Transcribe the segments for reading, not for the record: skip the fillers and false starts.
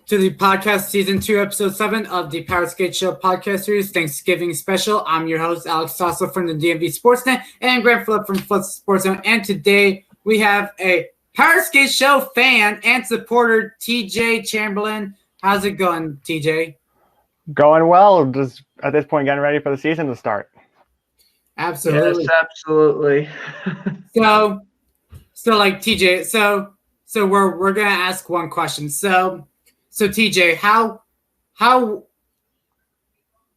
to the podcast season 2, episode 7 of the Powerskateshow podcast series, Thanksgiving special. I'm your host, Alex Sasso from the DMV Sportsnet and Grant Phillip from Flux Sports Zone. And today we have a Powerskateshow fan and supporter, TJ Chamberlain. How's it going, TJ? Going well. Just at this point, getting ready for the season to start. Absolutely. Yes, absolutely. So like TJ, so we're gonna ask one question. So TJ, how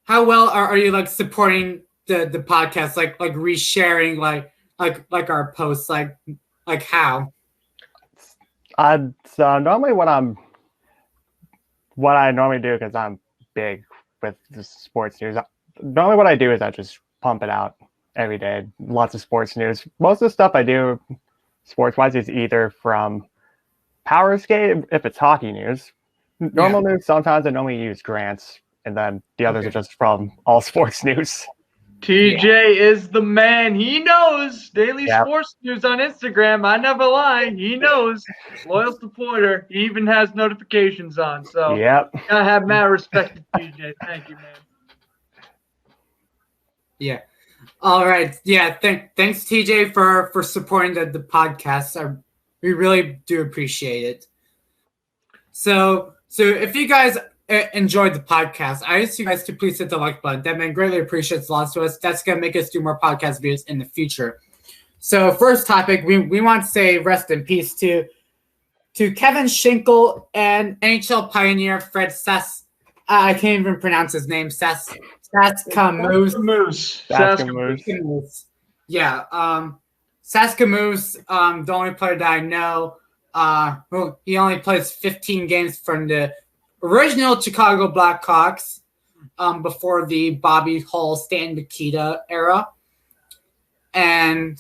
well are you like supporting the podcast, like resharing like our posts, like how? So normally what I normally do, because I'm big with the sports news, normally what I do is I just pump it out every day. Lots of sports news. Most of the stuff I do sports-wise is either from Powerskate, if it's hockey news. Normal news, sometimes I normally use Grant's, and then the others are just from all sports news. TJ is the man. He knows daily sports news on Instagram. I never lie. He knows. Loyal supporter. He even has notifications on. So I have mad respect to TJ. Thank you, man. Yeah. All right. Yeah. Thanks, TJ, for supporting the podcast. We really do appreciate it. So if you guys enjoyed the podcast, I ask you guys to please hit the like button. That man greatly appreciates a lot to us. That's going to make us do more podcast videos in the future. So first topic, we want to say rest in peace to Kevin Schinkel and NHL pioneer Fred I can't even pronounce his name. Saskamoose. Yeah. Saskamoose, the only player that I know. He only plays 15 games from the original Chicago Blackhawks before the Bobby Hull, Stan Mikita era. And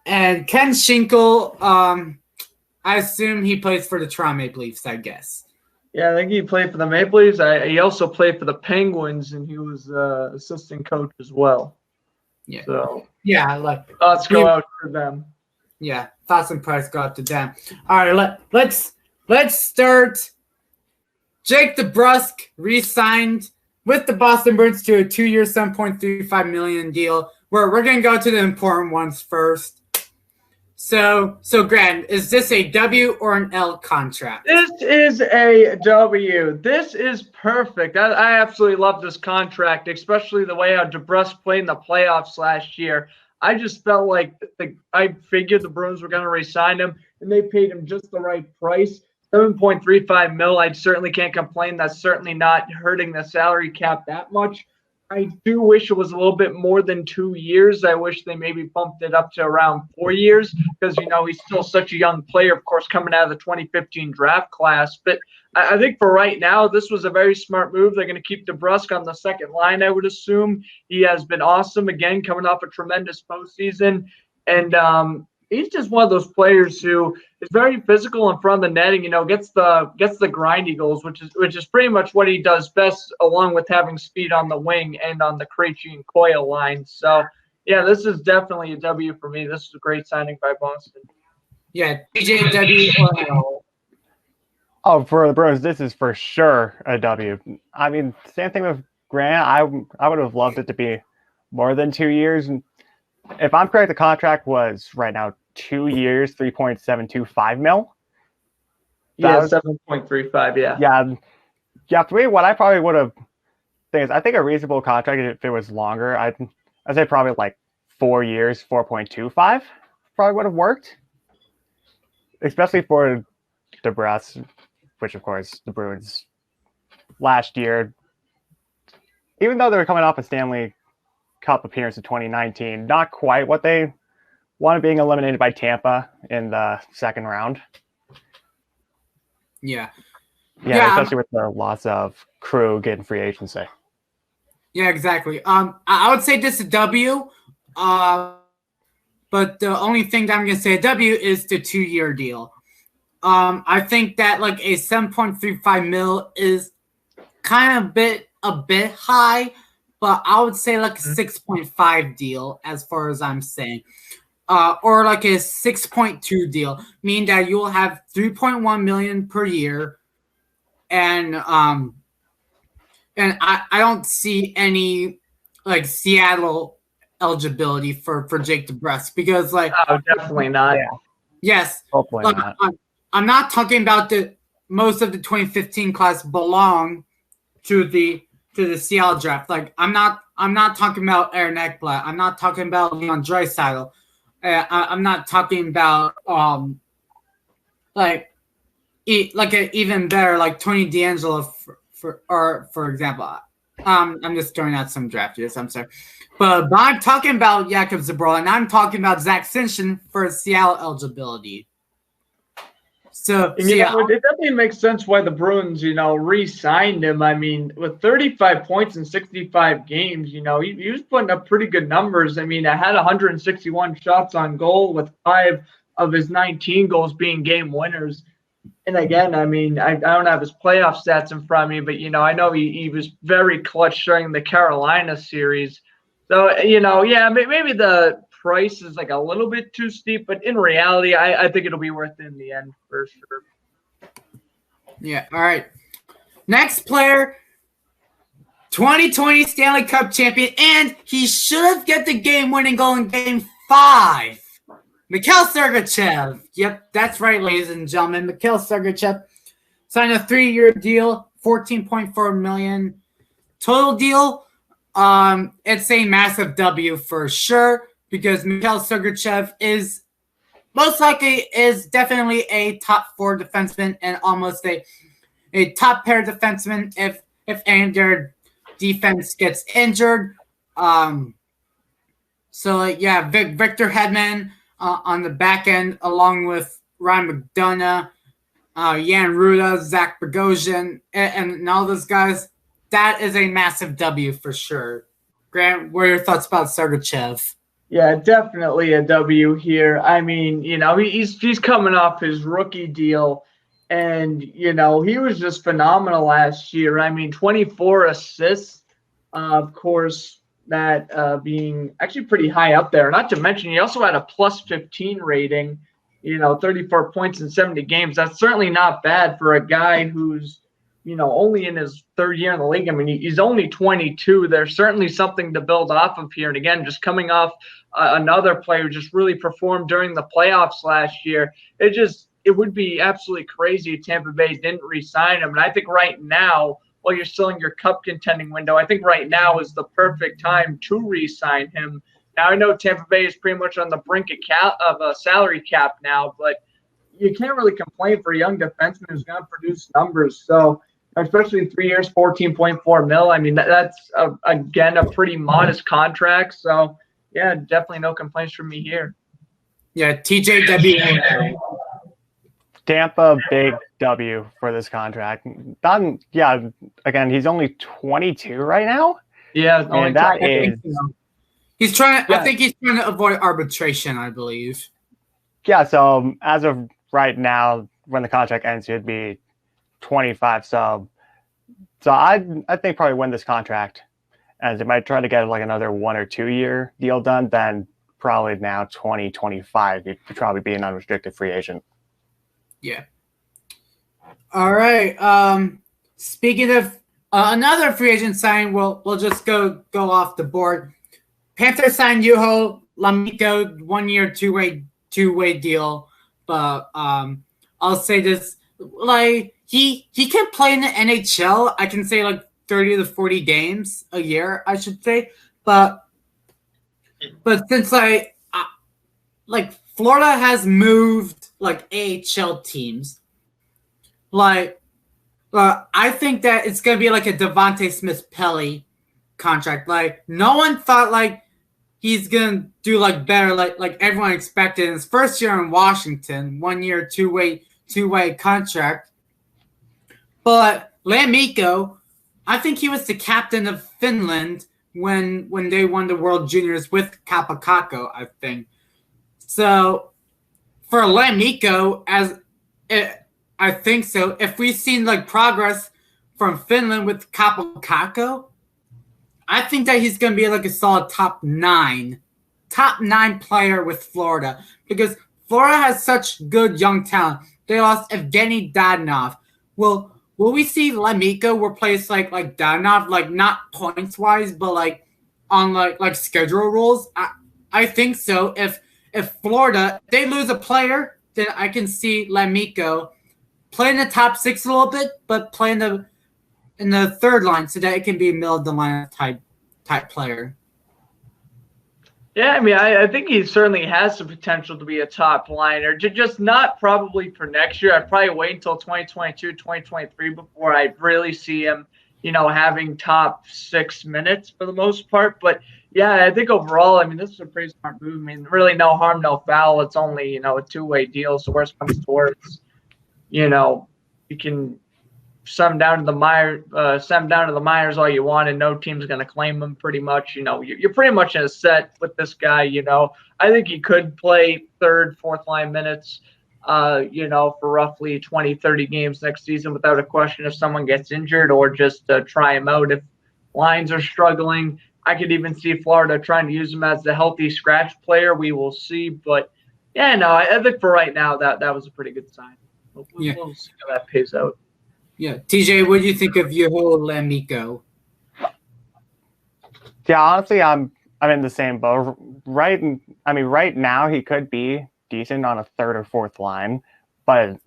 Ken Schinkel, I assume he plays for the Toronto Maple Leafs, I guess. Yeah, I think he played for the Maple Leafs. He also played for the Penguins, and he was assistant coach as well. Yeah. So let's go out to them. Yeah, thoughts and prayers go out to them. All right, let's start. Jake DeBrusk re-signed with the Boston Bruins to a 2-year, $7.35 million deal. We're gonna go to the important ones first. So Grant, is this a W or an L contract? This is a W. This is perfect. I absolutely love this contract, especially the way how DeBrusk played in the playoffs last year. I just felt like I figured the Bruins were going to re-sign him, and they paid him just the right price. $7.35 million. I certainly can't complain. That's certainly not hurting the salary cap that much. I do wish it was a little bit more than 2 years. I wish they maybe bumped it up to around 4 years because, he's still such a young player, of course, coming out of the 2015 draft class. But I think for right now, this was a very smart move. They're going to keep DeBrusk on the second line, I would assume. He has been awesome, again, coming off a tremendous postseason. And he's just one of those players who is very physical in front of the netting, gets the grindy goals, which is pretty much what he does best, along with having speed on the wing and on the Krejci and Coyle line. So, yeah, this is definitely a W for me. This is a great signing by Boston. Yeah, TJ, W or L? Oh, for the Bruins, this is for sure a W. I mean, same thing with Grant. I would have loved it to be more than 2 years. If I'm correct, the contract was right now 2 years, $3.725 million. Yeah, 7.35. Yeah. For me, what I probably would have I think a reasonable contract if it was longer. I'd say probably like 4 years, 4.25 probably would have worked, especially for DeBrusk, which of course the Bruins last year, even though they were coming off a Stanley Cup appearance in 2019, not quite what they wanted, being eliminated by Tampa in the second round. Yeah, especially with the loss of Krug in free agency. Yeah, exactly. I would say this is a W, but the only thing that I'm gonna say a W is the 2-year deal. I think that like a $7.35 million is kind of a bit high, but I would say like a 6.5 deal as far as I'm saying. Or like a 6.2 deal, meaning that you will have $3.1 million per year I don't see any like Seattle eligibility for Jake DeBrusk because like definitely not. Yeah. Yes, Hopefully not. I'm not talking about most of the 2015 class belong to the Seattle draft. Like I'm not talking about Aaron Ekblad. I'm not talking about Leon Draisaitl. I'm not talking about even better like Tony DeAngelo for example. I'm just throwing out some draft years. I'm sorry, but I'm talking about Jakub Zboril, and I'm talking about Zach Sinchen for Seattle eligibility. So and, it definitely makes sense why the Bruins, re-signed him. I mean, with 35 points in 65 games, he was putting up pretty good numbers. I mean, I had 161 shots on goal with 5 of his 19 goals being game winners. And again, I mean, I don't have his playoff stats in front of me, but, I know he was very clutch during the Carolina series. So, yeah, maybe the price is like a little bit too steep, but in reality, I think it'll be worth it in the end for sure. Yeah. All right. Next player, 2020 Stanley Cup champion, and he should get the game-winning goal in Game 5. Mikhail Sergachev. Yep, that's right, ladies and gentlemen. Mikhail Sergachev signed a 3-year deal, $14.4 million total deal. It's a massive W for sure because Mikhail Sergachev is definitely a top 4 defenseman and almost a top pair defenseman if any of their defense gets injured. Victor Hedman on the back end, along with Ryan McDonough, Jan Ruda, Zach Bogosian, and all those guys. That is a massive W for sure. Grant, what are your thoughts about Sergachev? Yeah, definitely a W here. I mean, he's coming off his rookie deal, and he was just phenomenal last year. I mean, 24 assists, of course, that being actually pretty high up there. Not to mention, he also had a plus 15 rating. 34 points in 70 games. That's certainly not bad for a guy who's only in his 3rd year in the league. I mean, he's only 22. There's certainly something to build off of here. And again, just coming off another player who just really performed during the playoffs last year, it would be absolutely crazy if Tampa Bay didn't re-sign him. And I think right now, while you're still in your cup contending window, I think right now is the perfect time to re-sign him. Now, I know Tampa Bay is pretty much on the brink of a salary cap now, but you can't really complain for a young defenseman who's going to produce numbers. So, especially 3 years, $14.4 million. I mean, that's, again, a pretty modest contract. So, yeah, definitely no complaints from me here. Yeah, TJW. Tampa, big W for this contract. Again, he's only 22 right now. Yeah, and that is. He's trying. Yeah. I think he's trying to avoid arbitration, I believe. Yeah. So as of right now, when the contract ends, he'd be 25. So I think probably when this contract ends, they might try to get like another 1 or 2 year deal done. Then probably now 2025, he'd probably be an unrestricted free agent. Yeah. All right. Speaking of another free agent signing, we'll just go off the board. Panthers signed Juho Lammikko, 1 year, two-way deal. But I'll say this, like he can play in the NHL. I can say like 30 to 40 games a year, I should say. But since like Florida has moved like AHL teams, like I think that it's gonna be like a Devontae Smith-Pelly contract. Like no one thought like he's gonna do like better, like everyone expected in his first year in Washington, 1 year, two-way contract. But Lammikko, I think he was the captain of Finland when they won the World Juniors with Kaapo Kakko, I think. So for Lammikko, I think so. If we've seen like progress from Finland with Kaapo Kakko, I think that he's going to be like a solid top nine player with Florida because Florida has such good young talent. They lost Evgeny Dadonov. Will will we see Lemico replace like Danov, like not points wise, but like on like schedule rules? I think so. If Florida they lose a player, then I can see Lemico play in the top 6 a little bit, but play in the third line so that it can be a middle of the line type player. Yeah, I mean, I think he certainly has the potential to be a top liner. Just not probably for next year. I'd probably wait until 2022, 2023 before I really see him, having top 6 minutes for the most part. But yeah, I think overall, I mean, this is a pretty smart move. I mean, really no harm, no foul. It's only, a two-way deal. So worst comes to worst, you can send down to the Myers all you want, and no team's going to claim him pretty much. You're pretty much in a set with this guy. I think he could play third, fourth line minutes, for roughly 20, 30 games next season without a question if someone gets injured, or just try him out if lines are struggling. I could even see Florida trying to use him as the healthy scratch player. We will see. But, yeah, no, I think for right now that was a pretty good sign. We'll see how that pays out. Yeah, TJ, what do you think of Juho Lemico? Yeah, honestly, I'm in the same boat. Right now he could be decent on a third or fourth line, but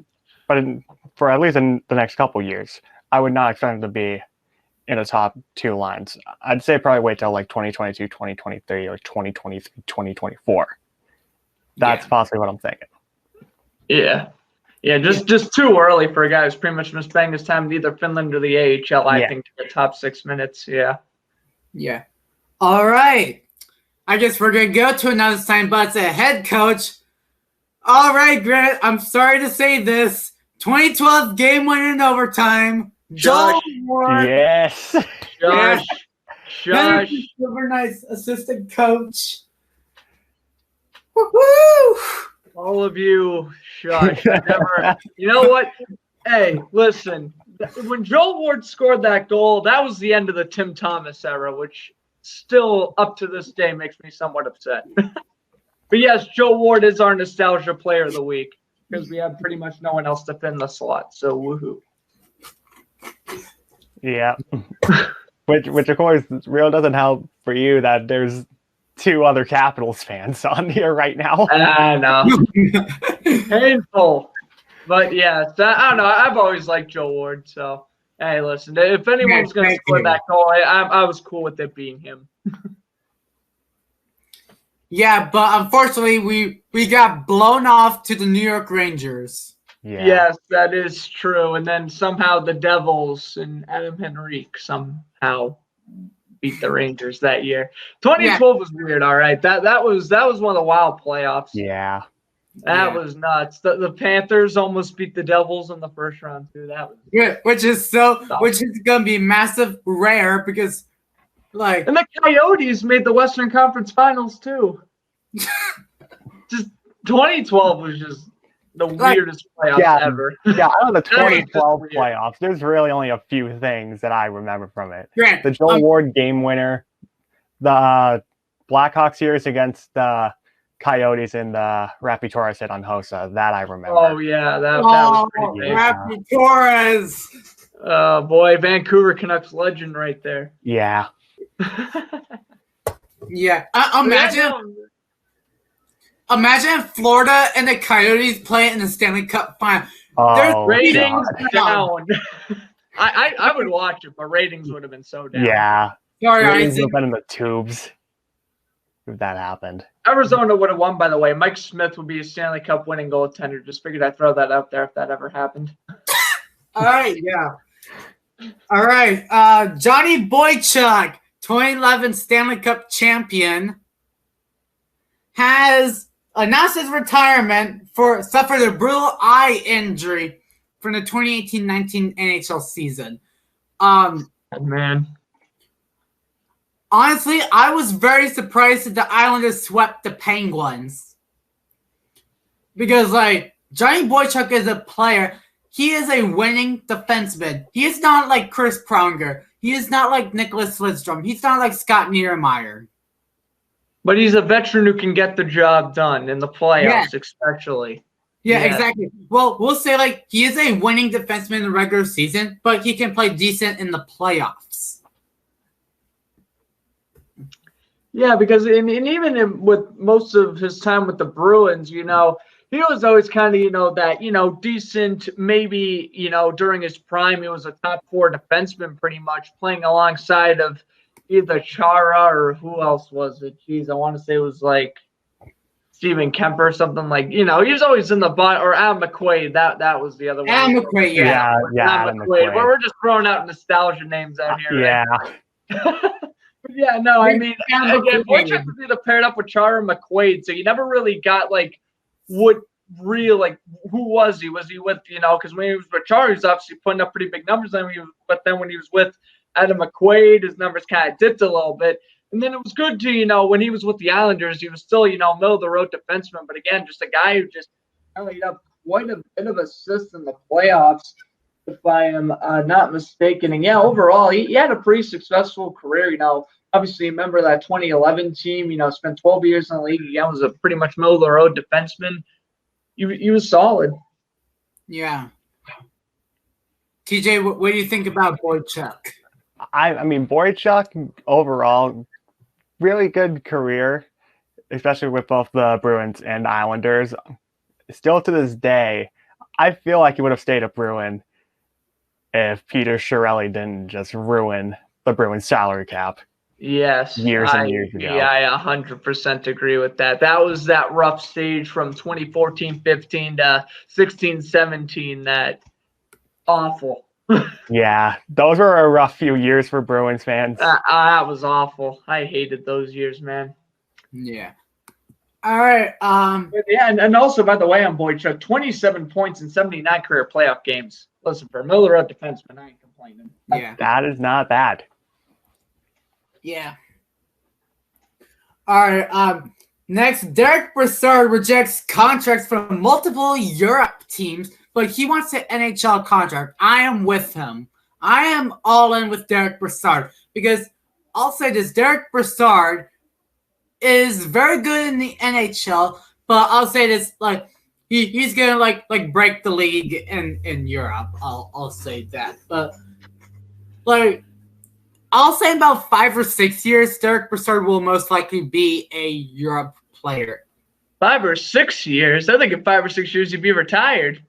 for at least in the next couple years, I would not expect him to be in the top 2 lines. I'd say probably wait till like 2022, 2023, or 2023, 2024. That's possibly what I'm thinking. Yeah. Yeah, just too early for a guy who's pretty much been spending his time in either Finland or the AHL, I think, to the top 6 minutes. Yeah. Yeah. All right. I guess we're going to go to another sign, but it's a head coach. All right, Grant, I'm sorry to say this. 2012 game winner in overtime. Joel Ward. Yes. Josh. Super nice assistant coach. Woo-hoo! All of you, shush. You know what? Hey, listen. When Joel Ward scored that goal, that was the end of the Tim Thomas era, which still, up to this day, makes me somewhat upset. But yes, Joel Ward is our nostalgia player of the week because we have pretty much no one else to fill the slot. So, woohoo. Yeah. which of course, really doesn't help for you that there's 2 other Capitals fans on here right now. I know. Painful. But yeah, I don't know. I've always liked Joe Ward. So, hey, listen, if anyone's going to score that goal, I was cool with it being him. Yeah, but unfortunately, we got blown off to the New York Rangers. Yeah. Yes, that is true. And then somehow the Devils and Adam Henrique somehow beat the Rangers that year. 2012 was weird, all right. That was one of the wild playoffs. Yeah. That was nuts. The Panthers almost beat the Devils in the first round too. That was which is gonna be massive rare because and the Coyotes made the Western Conference Finals too. Just 2012 was just the weirdest playoffs ever. Yeah, out of the 2012 playoffs, there's really only a few things that I remember from it. Grant, the Joel Ward game winner, the Blackhawks series against the Coyotes and the Rapi Torres hit on Hossa. That I remember. Oh, yeah. That was pretty big. Rapi Torres. Oh, boy. Vancouver Canucks legend right there. Yeah. Yeah. Imagine Florida and the Coyotes play in the Stanley Cup final. Their ratings down. I would watch it, but ratings would have been so down. Yeah. Sorry, ratings would have been in the tubes if that happened. Arizona would have won, by the way. Mike Smith would be a Stanley Cup winning goaltender. Just figured I'd throw that out there if that ever happened. All right, yeah. All right. Johnny Boychuk, 2011 Stanley Cup champion, has announced his retirement suffered a brutal eye injury from the 2018-19 NHL season. Man. Honestly, I was very surprised that the Islanders swept the Penguins. Because, Johnny Boychuk is a player. He is a winning defenseman. He is not like Chris Pronger. He is not like Nicholas Lidstrom. He's not like Scott Niedermayer. But he's a veteran who can get the job done in the playoffs, especially. Yeah, exactly. Well, we'll say like he is a winning defenseman in the regular season, but he can play decent in the playoffs. Yeah, because and even with most of his time with the Bruins, he was always kind of, that, decent, maybe, during his prime, he was a top 4 defenseman pretty much, playing alongside of either Chara or who else was it? Jeez, I want to say it was like Steven Kemper or something like, he was always in the butt, or Adam McQuade. That was the other one. Adam McQuade, yeah. Adam McQuade. We're just throwing out nostalgia names out here. Yeah. Yeah, no, I mean, again, Boychuk was either paired up with Chara and McQuade, so you never really got, like, what real, like, who was he? Was he with, because when he was with Chara, he was obviously putting up pretty big numbers, but then when he was with Adam McQuade, his numbers kind of dipped a little bit. And then it was good to, when he was with the Islanders, he was still, middle-of-the-road defenseman, but again, just a guy who just tallied up quite a bit of assists in the playoffs, if I am not mistaken. And, yeah, overall, he had a pretty successful career. Obviously, remember that 2011 team, spent 12 years in the league. Again, was a pretty much middle-of-the-road defenseman. He was solid. Yeah. TJ, what do you think about Boychuk? I mean, Boychuk, overall, really good career, especially with both the Bruins and Islanders. Still to this day, I feel like he would have stayed a Bruin if Peter Chiarelli didn't just ruin the Bruins salary cap. Yes. Years and years ago. Yeah, I 100% agree with that. That was that rough stage from 2014-15 to 16-17. That awful. Yeah, those were a rough few years for Bruins fans. That was awful. I hated those years, man. Yeah. All right. Yeah, and also, by the way, on Boychuk, 27 points in 79 career playoff games. Listen, for a middle-of-the-road defenseman, I ain't complaining. Yeah. That is not bad. Yeah. All right. Next, Derek Brassard rejects contracts from multiple Europe teams, but he wants an NHL contract. I am with him. I am all in with Derek Brassard because I'll say this: Derek Brassard is very good in the NHL, but I'll say this: like he's gonna like break the league in Europe. I'll say that, but like. I'll say about 5 or 6 years, Derek Brassard will most likely be a Europe player. 5 or 6 years? I think in 5 or 6 years he'd be retired.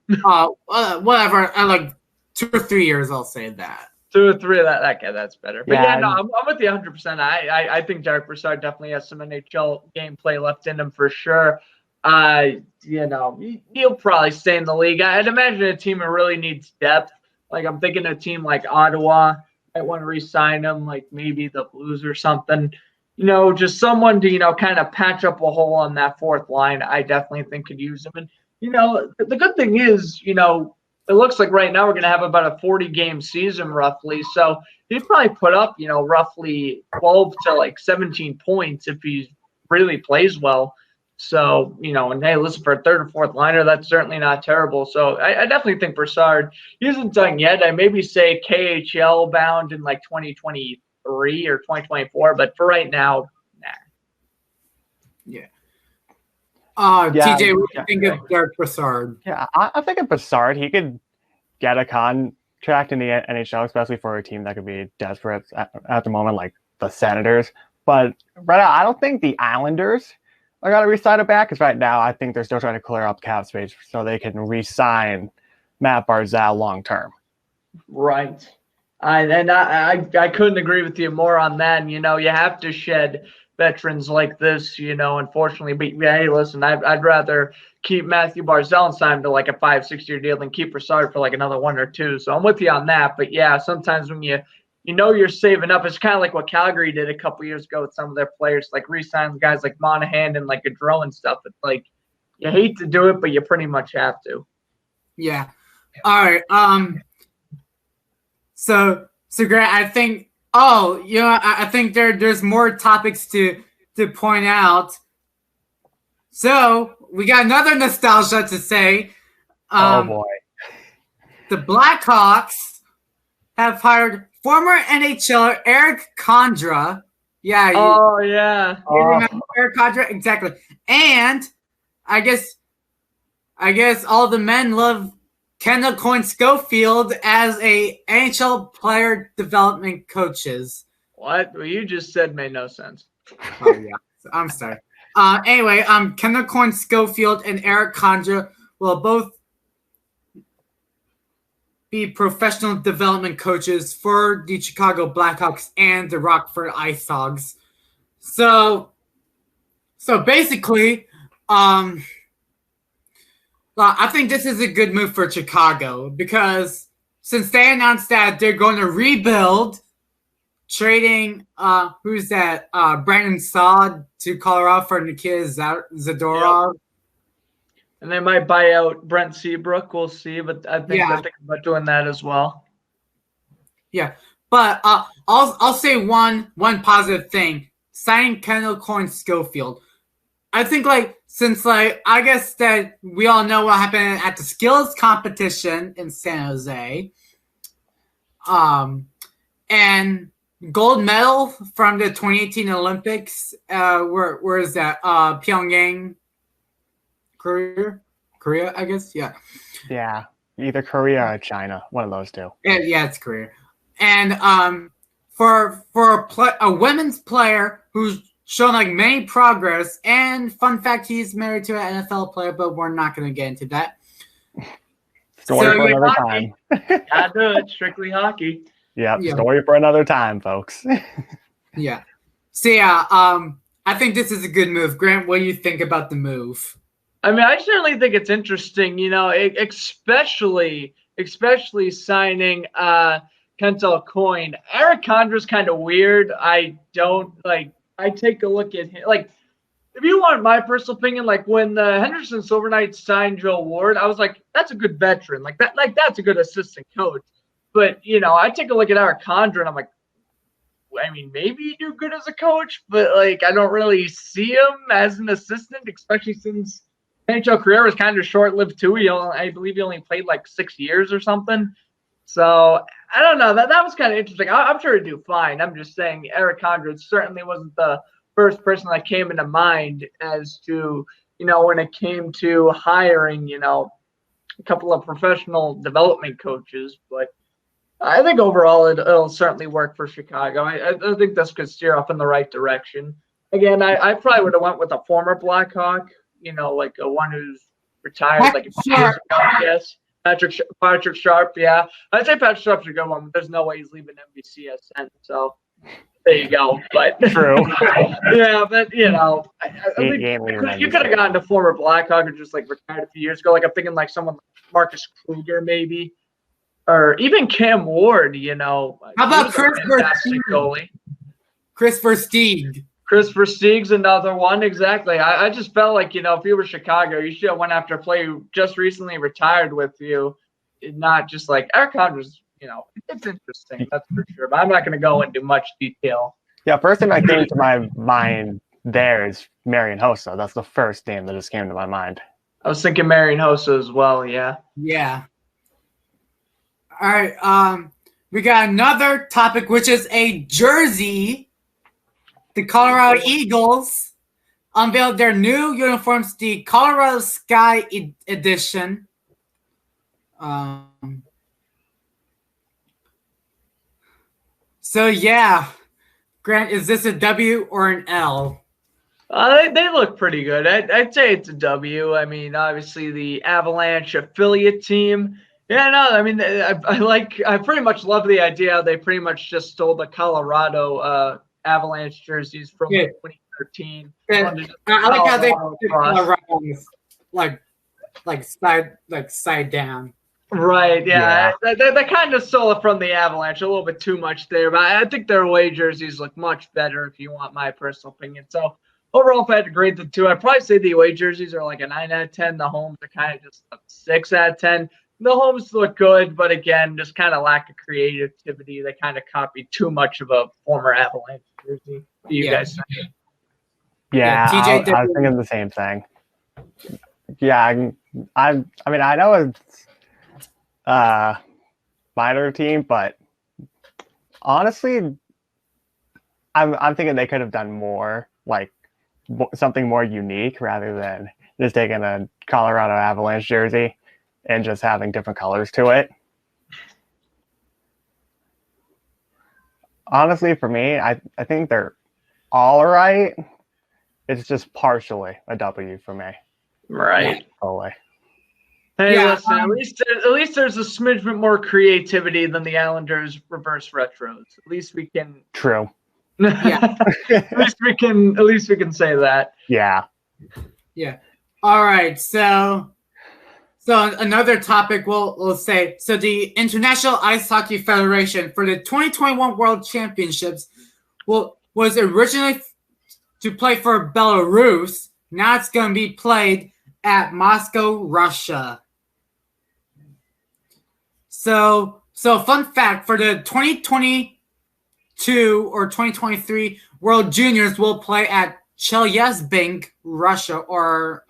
Whatever. Like 2 or 3 years, I'll say that. 2 or 3 of that. Okay, that's better. But yeah, no, I'm with you 100%. I think Derek Brassard definitely has some NHL gameplay left in him for sure. He'll probably stay in the league. I'd imagine a team that really needs depth. Like I'm thinking a team like Ottawa. I want to re-sign him, like maybe the Blues or something. Just someone to, kind of patch up a hole on that fourth line. I definitely think could use him. And, the good thing is, it looks like right now we're going to have about a 40-game season roughly. So he'd probably put up, roughly 12 to like 17 points if he really plays well. So, and hey, listen, for a third or fourth liner, that's certainly not terrible. So I definitely think Brassard, he isn't done yet. I maybe say KHL bound in like 2023 or 2024, but for right now, nah. Yeah. TJ, what do you think of Derek Brassard? Yeah, I think of Brassard, he could get a contract in the NHL, especially for a team that could be desperate at the moment, like the Senators. But right now, I don't think the Islanders I got to re-sign it back because right now I think they're still trying to clear up cap space so they can re-sign Matt Barzal long term. Right. I couldn't agree with you more on that. You have to shed veterans like this, unfortunately. But hey, listen, I'd rather keep Matthew Barzal and sign him to like a 5-6 year deal than keep Brassard for like another 1 or 2. So I'm with you on that. But yeah, sometimes when you're saving up. It's kind of like what Calgary did a couple years ago with some of their players, like re-sign guys like Monahan and like Gaudreau and stuff. It's like you hate to do it, but you pretty much have to. Yeah. All right. So Grant, I think. I think there's more topics to point out. So we got another nostalgia to say. Oh boy. The Blackhawks have hired former NHLer Eric Condra. Yeah. You remember Eric Condra? Exactly. And I guess I guess all the men love Kendall Coyne Schofield as a NHL player development coaches. What you just said made no sense. Oh yeah, I'm sorry. Anyway, Kendall Coyne Schofield and Eric Condra will both be professional development coaches for the Chicago Blackhawks and the Rockford Ice Hogs. So basically, I think this is a good move for Chicago because since they announced that they're going to rebuild, trading who's that? Brandon Saad to Colorado for Nikita Zadorov. Yep. And they might buy out Brent Seabrook. We'll see, but I think they're thinking about doing that as well. Yeah, but I'll say one positive thing: signing Kendall Coyne Schofield. I think since I guess that we all know what happened at the skills competition in San Jose, and gold medal from the 2018 Olympics. Where is that? Pyongyang. Korea, I guess. Yeah. Yeah, either Korea or China, one of those two. Yeah, it's Korea. And for a women's player who's shown many progress, and fun fact, he's married to an NFL player, but we're not going to get into that. Story for another time. Gotta do it. Strictly hockey. Yeah, story for another time, folks. Yeah. So yeah, I think this is a good move. Grant, what do you think about the move? I mean, I certainly think it's interesting, especially signing Kendall Coyne. Eric Condra's kind of weird. I take a look at him. If you want my personal opinion, when the Henderson Silver Knights signed Joe Ward, I was like, that's a good veteran. That's a good assistant coach. But, I take a look at Eric Condra and I'm like, I mean, maybe he do good as a coach, but I don't really see him as an assistant, especially since NHL career was kind of short-lived too. I believe he only played 6 years or something. So I don't know. That was kind of interesting. I'm sure he'd do fine. I'm just saying Eric Condra certainly wasn't the first person that came into mind as to, when it came to hiring, a couple of professional development coaches. But I think overall it'll certainly work for Chicago. I think this could steer up in the right direction. Again, I probably would have went with a former Blackhawk. A one who's retired, a few years ago, I guess. Patrick Sharp, yeah. I'd say Patrick Sharp's a good one, but there's no way he's leaving NBCSN. So there you go. But true. Yeah, but I think you could have gotten a former Blackhawk or just retired a few years ago. I'm thinking someone like Marcus Kruger, maybe, or even Cam Ward. How about Chris goalie? Chris Versteeg. Chris Versteeg's another one. Exactly. I just felt if you were Chicago, you should have went after a player who just recently retired with you, not just Eric Condra's, it's interesting. That's for sure. But I'm not going to go into much detail. Yeah, first thing that came to my mind there is Marian Hossa. That's the first name that just came to my mind. I was thinking Marian Hossa as well, yeah. Yeah. All right. We got another topic, which is a jersey. The Colorado Eagles unveiled their new uniforms, the Colorado Sky Edition. So, yeah. Grant, is this a W or an L? They look pretty good. I'd say it's a W. I mean, obviously the Avalanche affiliate team. Yeah, no, I mean, I pretty much love the idea. They pretty much just stole the Colorado Avalanche jerseys from 2013. I like how they side down. Right, yeah. They kind of stole it from the Avalanche a little bit too much there, but I think their away jerseys look much better if you want my personal opinion. So overall, if I had to grade the two, I'd probably say the away jerseys are a 9 out of 10. The homes are kind of just a 6 out of 10. The homes look good, but again, just kind of lack of creativity. They kind of copied too much of a former Avalanche jersey. What do you guys think? Yeah, TJ, I was thinking the same thing. Yeah, I mean, I know it's minor team, but honestly, I'm thinking they could have done more, something more unique rather than just taking a Colorado Avalanche jersey and just having different colors to it. Honestly, for me, I think they're all right. It's just partially a W for me. Right. Totally. Hey, Yeah, listen. At least there's a smidge bit more creativity than the Islanders' reverse retros. At least we can. True. Yeah. At least we can say that. Yeah. Yeah. All right. So another topic we'll say. So the International Ice Hockey Federation for the 2021 World Championships was originally to play for Belarus. Now it's going to be played at Moscow, Russia. So fun fact, for the 2022 or 2023 World Juniors will play at Chelyabinsk, Russia, or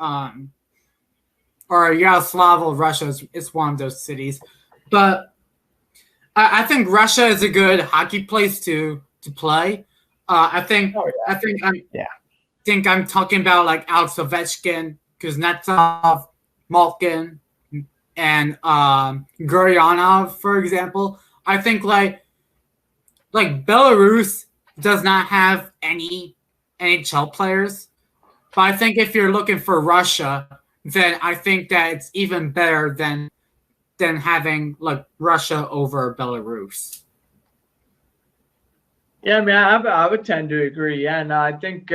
Yaroslavl, Russia is one of those cities. But I think Russia is a good hockey place to play. I think I'm talking about like Alex Ovechkin, Kuznetsov, Malkin, and Guryanov, for example. I think like Belarus does not have any NHL players, but I think if you're looking for Russia, then I think that it's even better than having like Russia over Belarus. Yeah, I mean, I would tend to agree. Yeah, no, I think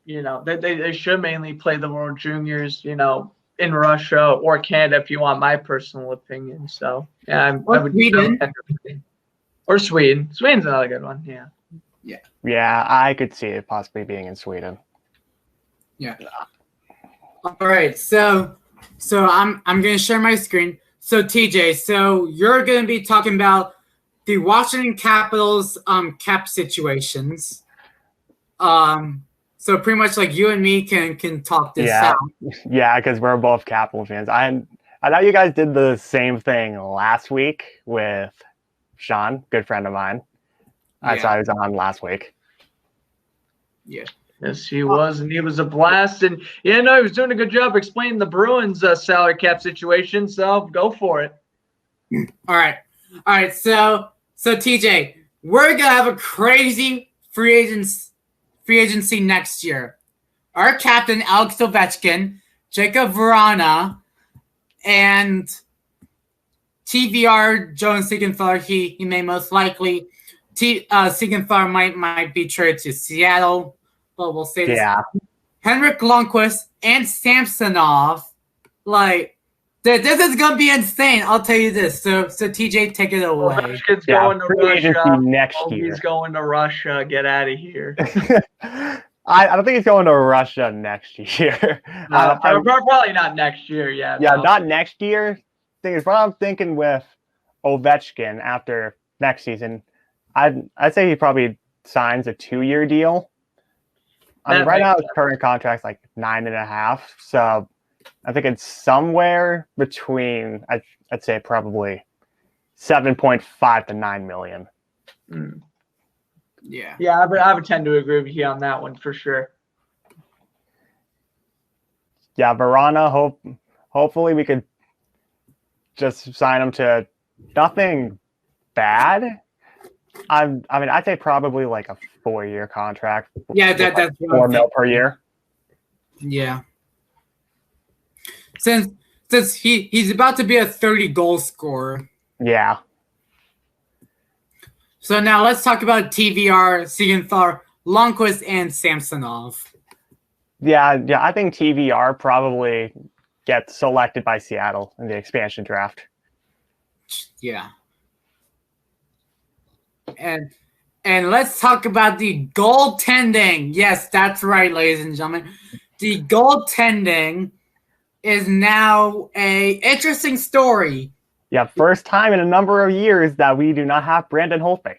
they should mainly play the World Juniors, in Russia or Canada, if you want my personal opinion. So yeah, I would Sweden. Or Sweden. Sweden's another good one. Yeah. Yeah, I could see it possibly being in Sweden. Yeah. All right, so I'm gonna share my screen. So TJ, so you're gonna be talking about the Washington Capitals cap situations. So pretty much like you and me can talk this out. Yeah, because we're both Capital fans. I know you guys did the same thing last week with Sean, good friend of mine. I saw he was on last week. Yeah. Yes, he was, and he was a blast. And he was doing a good job explaining the Bruins' salary cap situation. So go for it. All right. So TJ, we're gonna have a crazy free agency next year. Our captain Alex Ovechkin, Jacob Vrana, and TVR Jonas Siegenthaler. He may most likely. Siegenthaler might be traded to Seattle. But we'll say this. Yeah. Henrik Lundqvist and Samsonov, like this is gonna be insane. I'll tell you this. So TJ, take it away. Ovechkin's going to Russia. Next year. He's going to Russia. Get out of here. I don't think he's going to Russia next year. Probably not next year. Yeah. Yeah, not next year. Thing is, what I'm thinking with Ovechkin after next season, I'd say he probably signs a 2-year deal. I mean, right now his current contract's like 9.5, so I think it's somewhere between I'd say probably 7.5 to 9 million. Yeah. Yeah, I would tend to agree with you on that one for sure. Yeah, Verana, hopefully we could just sign him to nothing bad. I mean, I'd say probably like a 4-year contract. Yeah, that's like $4 million per year. Yeah. Since he's about to be a 30-goal scorer. Yeah. So now let's talk about TVR, Siegenthaler, Lundqvist, and Samsonov. Yeah. I think TVR probably gets selected by Seattle in the expansion draft. Yeah. And let's talk about the goaltending. Yes, that's right, ladies and gentlemen. The goaltending is now a interesting story. Yeah, first time in a number of years that we do not have Brandon Holtby.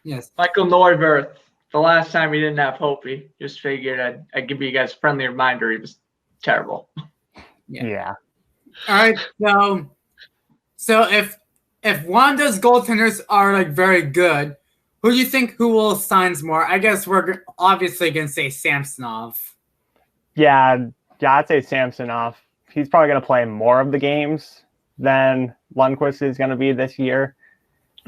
Yes. Michael Neuwirth. The last time we didn't have Holtby. Just figured I'd give you guys a friendly reminder. He was terrible. Yeah. All right. So if one of those goaltenders are like very good, who do you think will signs more? I guess we're obviously going to say Samsonov. Yeah, I'd say Samsonov. He's probably going to play more of the games than Lundqvist is going to be this year.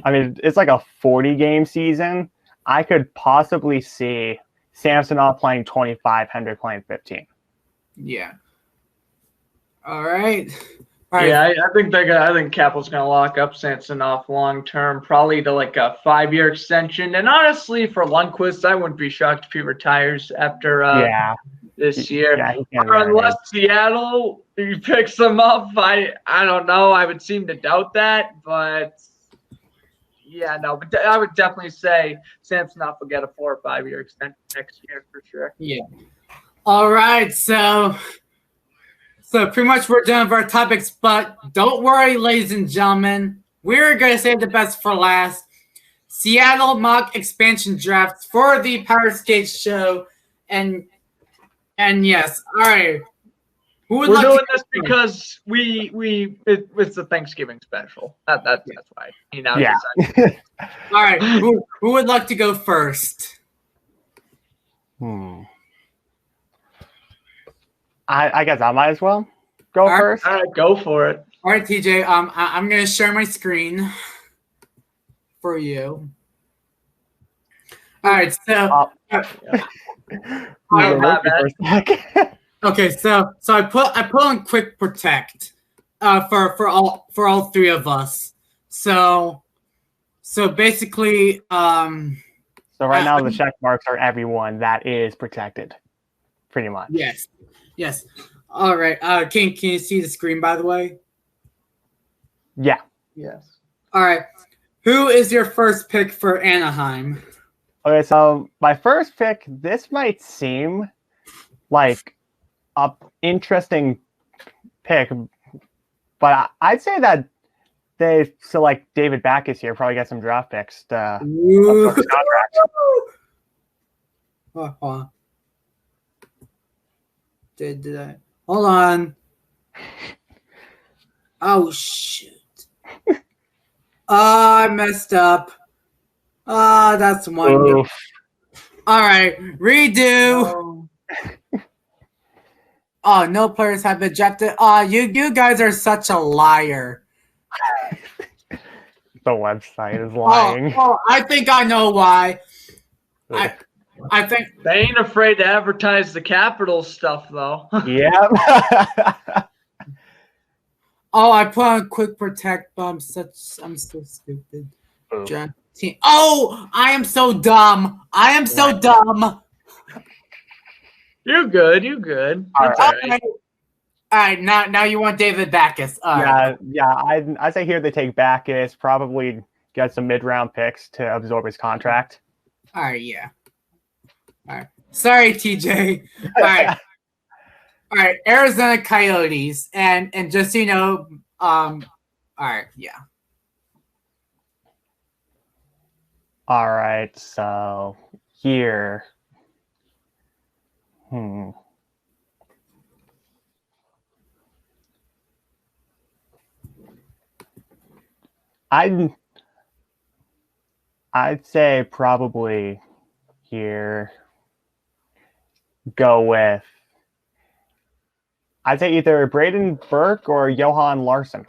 I mean, it's like a 40-game season. I could possibly see Samsonov playing 25, Hendrick playing 15. Yeah. All right. Yeah, I think I think Capel's gonna lock up Samsonov long term, probably to like a 5-year extension. And honestly, for Lundqvist, I wouldn't be shocked if he retires after this year. Yeah, or unless Seattle picks him up, I don't know. I would seem to doubt that, but yeah, no. But I would definitely say Samsonov will get a 4 or 5 year extension next year for sure. Yeah. All right, so pretty much we're done with our topics, but don't worry, ladies and gentlemen. We're going to save the best for last. Seattle mock expansion drafts for the Powerskateshow. And yes, all right. We're doing this because it's a Thanksgiving special. That's why. Yeah. All right. Who would like to go first? I guess I might as well go first. All right, go for it. All right, TJ. I'm gonna share my screen for you. All right, so okay, so I put on quick protect for all three of us. So basically, so right now the check marks are everyone that is protected, pretty much. Yes. All right. Can you see the screen, by the way? Yeah. Yes. All right. Who is your first pick for Anaheim? Okay, so my first pick, this might seem like an interesting pick, but I'd say that they select David Backes here, probably get some draft picks to contract. Did I? Hold on. Oh, shoot. I messed up. That's one. Oof. All right. Redo. Oh, no players have been drafted. You guys are such a liar. The website is lying. Oh, I think I know why. I think they ain't afraid to advertise the Capitals stuff, though. Yeah. Oh, I put on quick protect, but I'm so stupid. Oh, I am so dumb. Dumb. You're good. All right. Now you want David Backes. Yeah. I say here they take Backes, probably get some mid-round picks to absorb his contract. All right, yeah. All right. Sorry, TJ. All right. Arizona Coyotes, and just so you know, all right, yeah. All right, so here, I'd say probably here. Go with, I'd say either Braden Burke or Johan Larsson.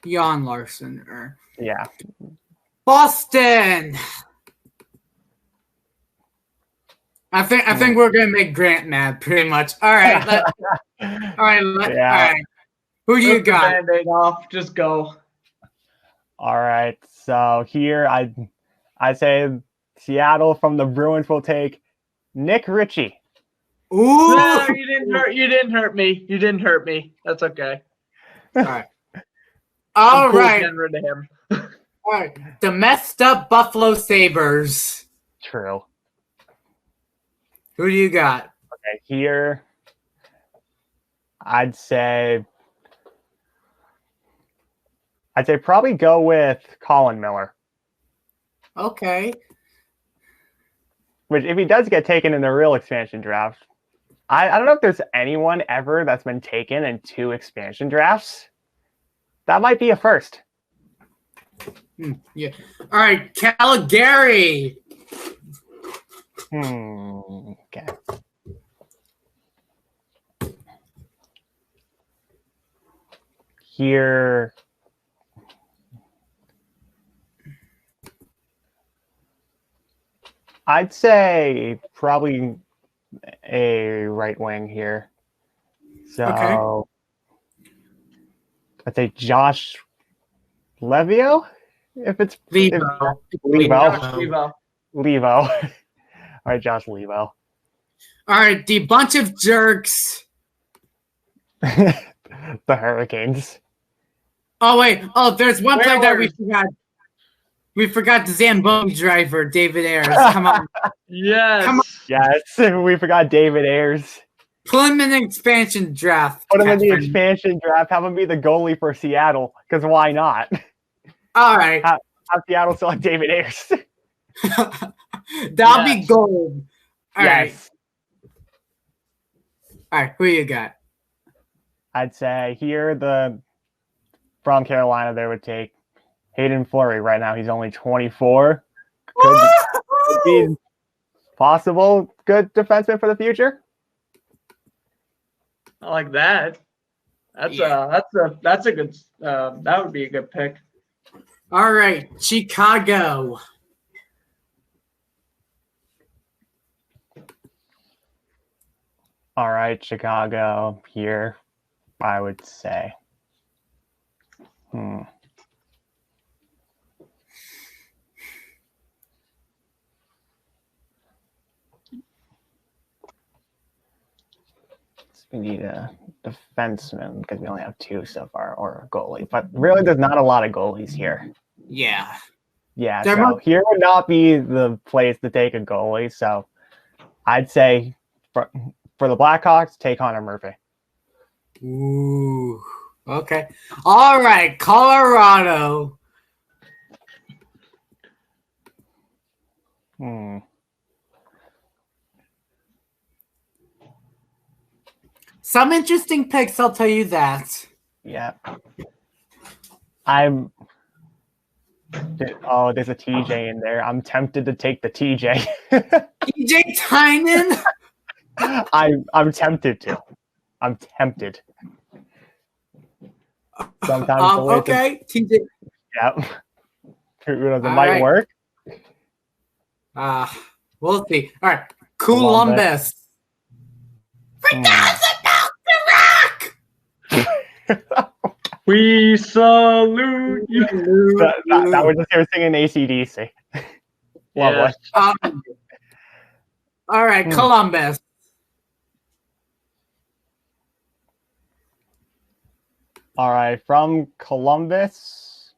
Johan Larsson, or yeah, Boston. I think we're gonna make Grant mad, pretty much. All right, all right. Who do you got? Band-Aid off. Just go. All right, so here I say Seattle from the Bruins will take Nick Ritchie. Ooh! No, you didn't hurt me. That's okay. All right. All right. Getting rid of him. All right. The messed up Buffalo Sabres. True. Who do you got? Okay, here I'd say probably go with Colin Miller. Okay. Which, if he does get taken in the real expansion draft, I don't know if there's anyone ever that's been taken in 2 expansion drafts. That might be a first. Yeah. All right, Calgary. Okay. here, I'd say probably a right wing here. So Okay. I'd say Josh Levio, if it's Levo. Levo. All right, Josh Levo. All right, the bunch of jerks. The Hurricanes. Oh wait, there's one player that we Whalers. forgot. We forgot the Zamboni driver, David Ayers. Come on, Yes. Come on. Yes, we forgot David Ayers. put him in the expansion draft. Put him in the Catherine. expansion draft. Have him be the goalie for Seattle, because why not? All right, Have Seattle select David Ayers. that'll be Yes. gold. All right, Yes. all right. Who you got? I'd say here from Carolina they would take Hayden Fleury. Right now he's only 24. Could be possible good defenseman for the future. I like that. That's a good. That would be a good pick. All right, Chicago. All right, Chicago here, I would say. We need a defenseman because we only have 2 so far, or a goalie. But really, there's not a lot of goalies here. Yeah. Yeah, There so must- here would not be the place to take a goalie. So I'd say for the Blackhawks, take Connor Murphy. Ooh. Okay. All right, Colorado. Some interesting picks, I'll tell you that. Yeah. There's a TJ in there. I'm tempted to take the TJ. TJ Tynan. I'm tempted to. I'm tempted. Sometimes the way Okay, TJ. Yep. Who knows? It All might right. work. We'll see. All right, Columbus. We salute you. That was just here singing AC/DC. Lovely. Yes. All right, Columbus. All right, from Columbus,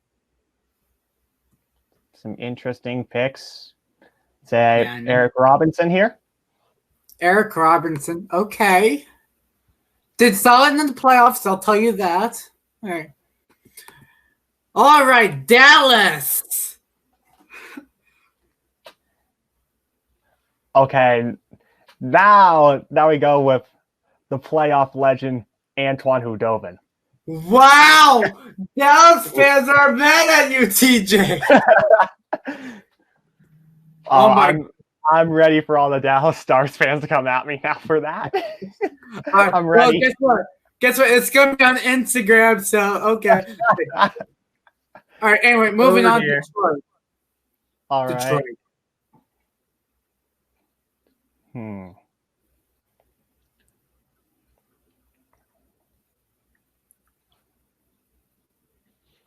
some interesting picks. Say Yeah, I know. Eric Robinson here. Eric Robinson. Okay. Did solid in the playoffs, I'll tell you that. All right. All right, Dallas. Okay, now we go with the playoff legend Antoine Houdin. Wow. Dallas fans are mad at you, TJ. Oh my- I'm ready for all the Dallas Stars fans to come at me now for that. I'm ready. Well, guess what? It's going to be on Instagram, so okay. All right, anyway, moving on to dear. Detroit. All right. Detroit.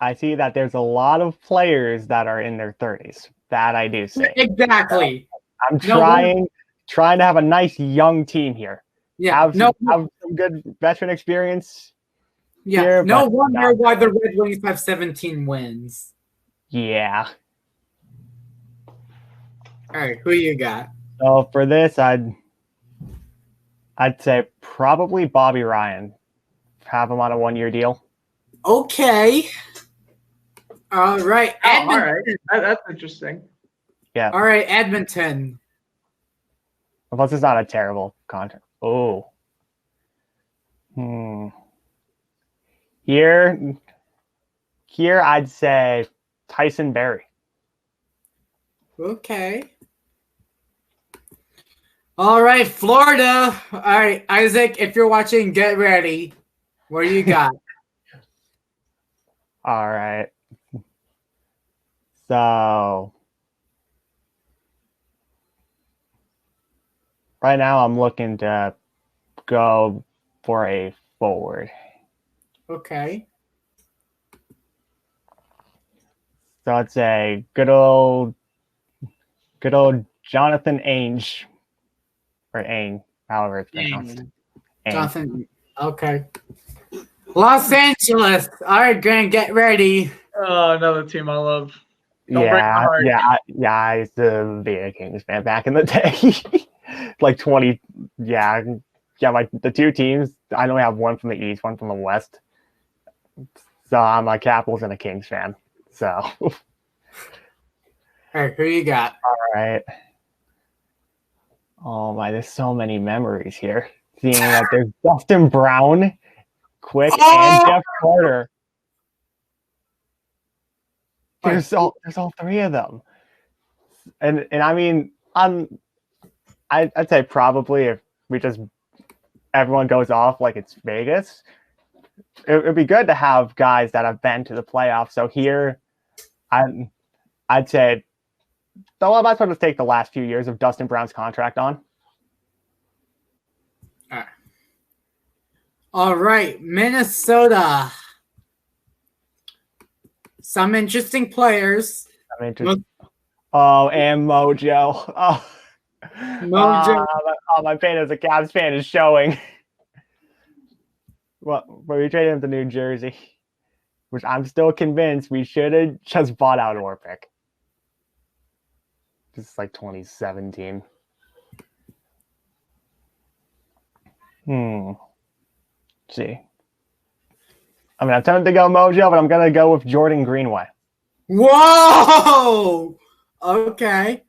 I see that there's a lot of players that are in their 30s. That I do see. Exactly. I'm No trying to have a nice young team here. Yeah. Have some good veteran experience. Yeah. here, No but wonder not- why the Red Wings have 17 wins. Yeah. All right, who you got? So for this, I'd say probably Bobby Ryan. Have him on a 1-year deal. Okay. All right, Oh, all Edmonton. right. That's interesting. Yeah. All right, Edmonton. Plus, it's not a terrible contract. Oh. Here, I'd say Tyson Berry. Okay. All right, Florida. All right, Isaac, if you're watching, get ready. What do you got? All right. So right now I'm looking to go for a forward. Okay. So it's a good old Jonathan Ainge, or Aang, however it's pronounced. Aang. Jonathan. Okay. Los Angeles. All right, Grant, get ready. Oh, another team I love. Don't break my heart. I used to be a Kings fan back in the day. Like 20, the two teams, I only have one from the East, one from the West. So I'm a Capitals and a Kings fan. So. All right, who you got? All right. Oh my, there's so many memories here. Seeing that there's Dustin Brown, Quick, and Jeff Carter. There's all three of them. And I mean, I'd say probably if we just everyone goes off like it's Vegas, it'd be good to have guys that have been to the playoffs. So here, I'd say, though I might want to take the last few years of Dustin Brown's contract on. All right, Minnesota. Some interesting players. And Mojo. Oh. Mojo. My pain as a Cavs fan is showing. Well, we traded him to New Jersey, which I'm still convinced we should have just bought out Orpik. This is like 2017. Let's see. I mean, I'm tempted to go Mojo, but I'm going to go with Jordan Greenway. Whoa! Okay.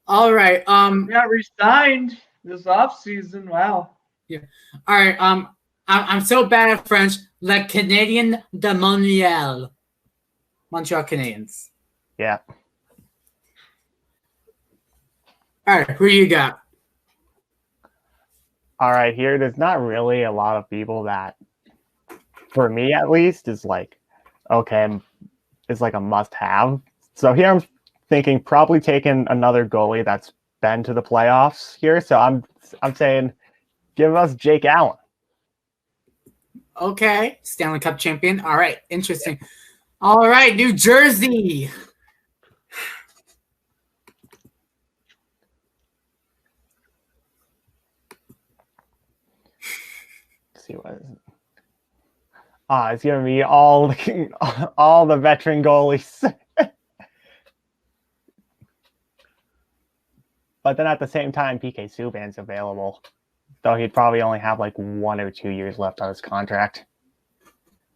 All right. Got re-signed this offseason. Wow. Yeah. All right. I'm so bad at French. Le Canadien de Montréal. Montreal Canadiens. Yeah. All right. Who you got? All right. Here, there's not really a lot of people that, for me at least, is like, okay, it's like a must-have. So here I'm thinking probably taking another goalie that's been to the playoffs here. So I'm saying give us Jake Allen. Okay. Stanley Cup champion. All right. Interesting. All right. New Jersey. Let's see what is it. It's gonna be all the veteran goalies. But then at the same time, PK Subban's available, though he'd probably only have like 1 or 2 years left on his contract.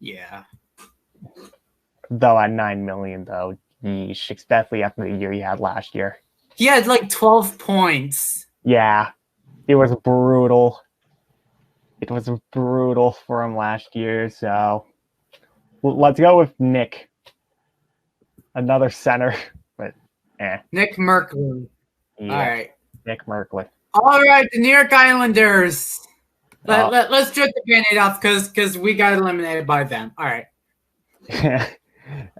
Yeah. Though at $9 million, though, yeesh, especially after the year he had last year. He had like 12 points. Yeah, it was brutal. It was brutal for him last year. So let's go with Nick, another center, but Nick Merkley. Yeah, all right. Nick Merkley. All right, the New York Islanders. Let's strip the Band-Aid off because we got eliminated by them. All right.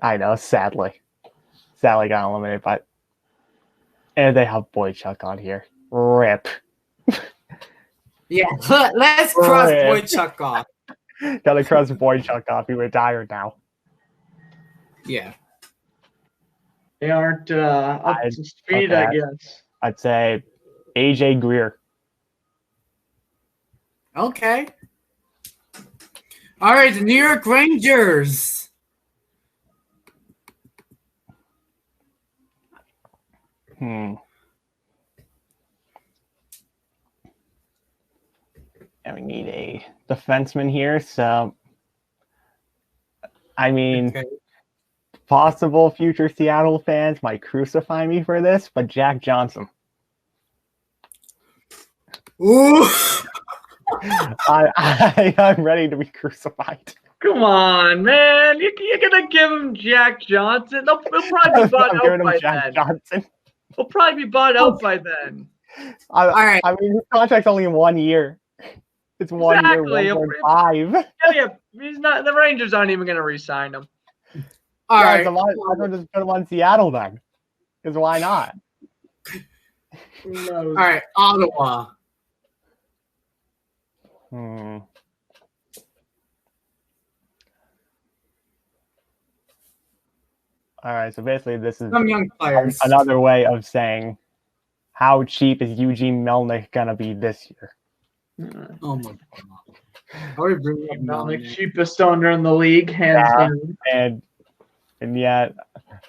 I know, sadly got eliminated by. And they have Boychuk on here. RIP. Yeah, let's cross Boychuk off. Gotta cross Boychuk off. He retired now. Yeah. They aren't up to speed, okay. I guess. I'd say AJ Greer. Okay. All right, the New York Rangers. And we need a defenseman here, so I mean, possible future Seattle fans might crucify me for this, but Jack Johnson. Ooh. I'm ready to be crucified. Come on, man. You're going to give him Jack Johnson? He'll probably be bought out by then. Johnson. He'll probably be bought out by then. All right. I mean, his contract's only 1 year. It's 1 year, 1.5. Yeah, he's not. The Rangers aren't even going to re-sign him. All Yeah, right. so might as well just put him on Seattle then. Because why not? Who knows? All right, Ottawa. Hmm. All right, so basically this is Some young players. another way of saying how cheap is Eugene Melnick gonna be this year? Oh my god. Are we bringing up Melnick, Melnick? cheapest owner in the league, hands down. And yet,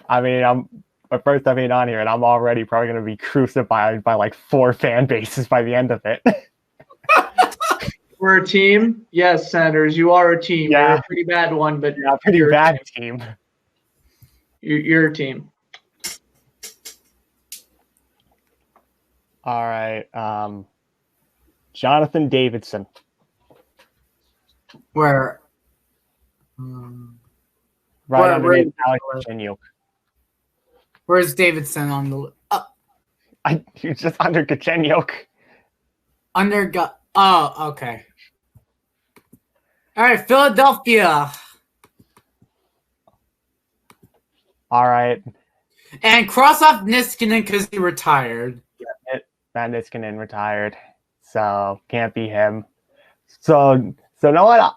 I mean, I'm my first time being on here, and I'm already probably gonna be crucified by like 4 fan bases by the end of it. We're a team. Yes, Sanders, you are a team. Yeah. You're a pretty bad one, but Yeah, pretty you're bad team. You're a team. All right, Jonathan Davidson. Where? Right Where- underneath where- Alex Galchenyuk. Where's Davidson on the He's just under Galchenyuk. Oh, okay. All right, Philadelphia. All right, And cross off Niskanen because he retired. Matt Niskanen retired, so can't be him. So know what?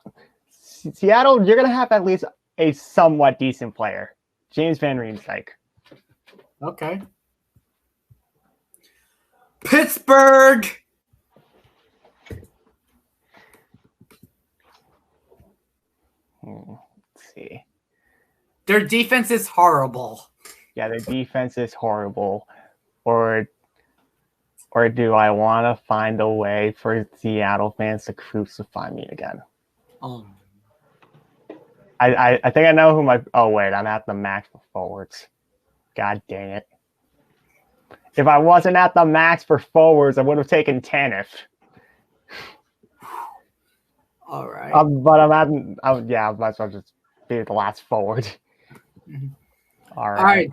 Seattle, you're gonna have at least a somewhat decent player, James Van Riemsdyk. Okay. Pittsburgh. Let's see. Their defense is horrible. Yeah, their defense is horrible. Or do I want to find a way for Seattle fans to crucify me again? I think I know who my. Oh wait, I'm at the max for forwards. God dang it! If I wasn't at the max for forwards, I would have taken Tanev. All right. But I'm at. Yeah, I might as well just be the last forward. All right. All right.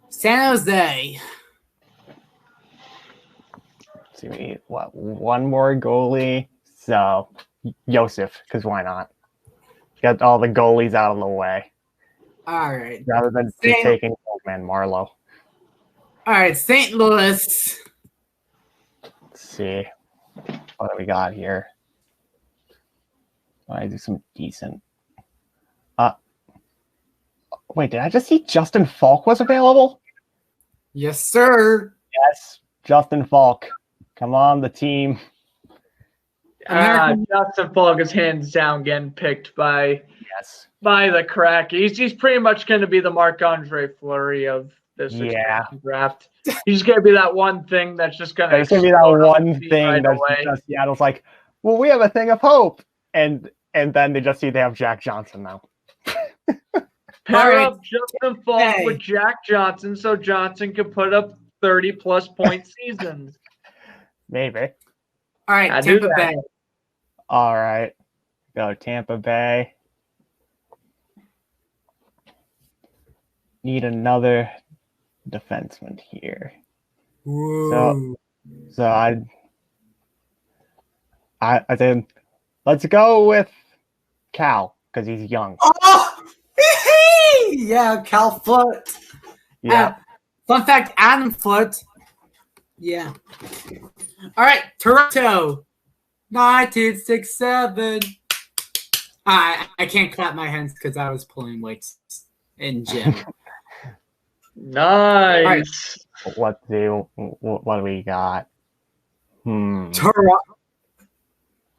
San Jose. See, we need what? One more goalie. So Joseph, because why not? Get all the goalies out of the way All right. rather than just taking man Marlowe. All right, St. Louis. Let's see what do we got here. I do some decent. Wait, did I just see Justin Falk was available? Yes, sir. Yes, Justin Falk. Come on, the team. Justin Falk is hands down getting picked by the crack. He's pretty much going to be the Marc-Andre Fleury of this expansion draft. He's going to be that one thing that's just going to. It's going to be that one thing that Seattle's like, well, we have a thing of hope, and then they just see they have Jack Johnson now. Pair up Justin Falk with Jack Johnson so Johnson can put up 30-plus point seasons. Maybe. All right, Tampa Bay. All right. Go Tampa Bay. Need another defenseman here. Whoa. So I said, let's go with Cal because he's young. Oh, yeah, Cal Foote. Yeah. Fun fact: Adam Foote. Yeah. All right, Toronto. 1967. I can't clap my hands because I was pulling weights in gym. Nice. Right. What do we got?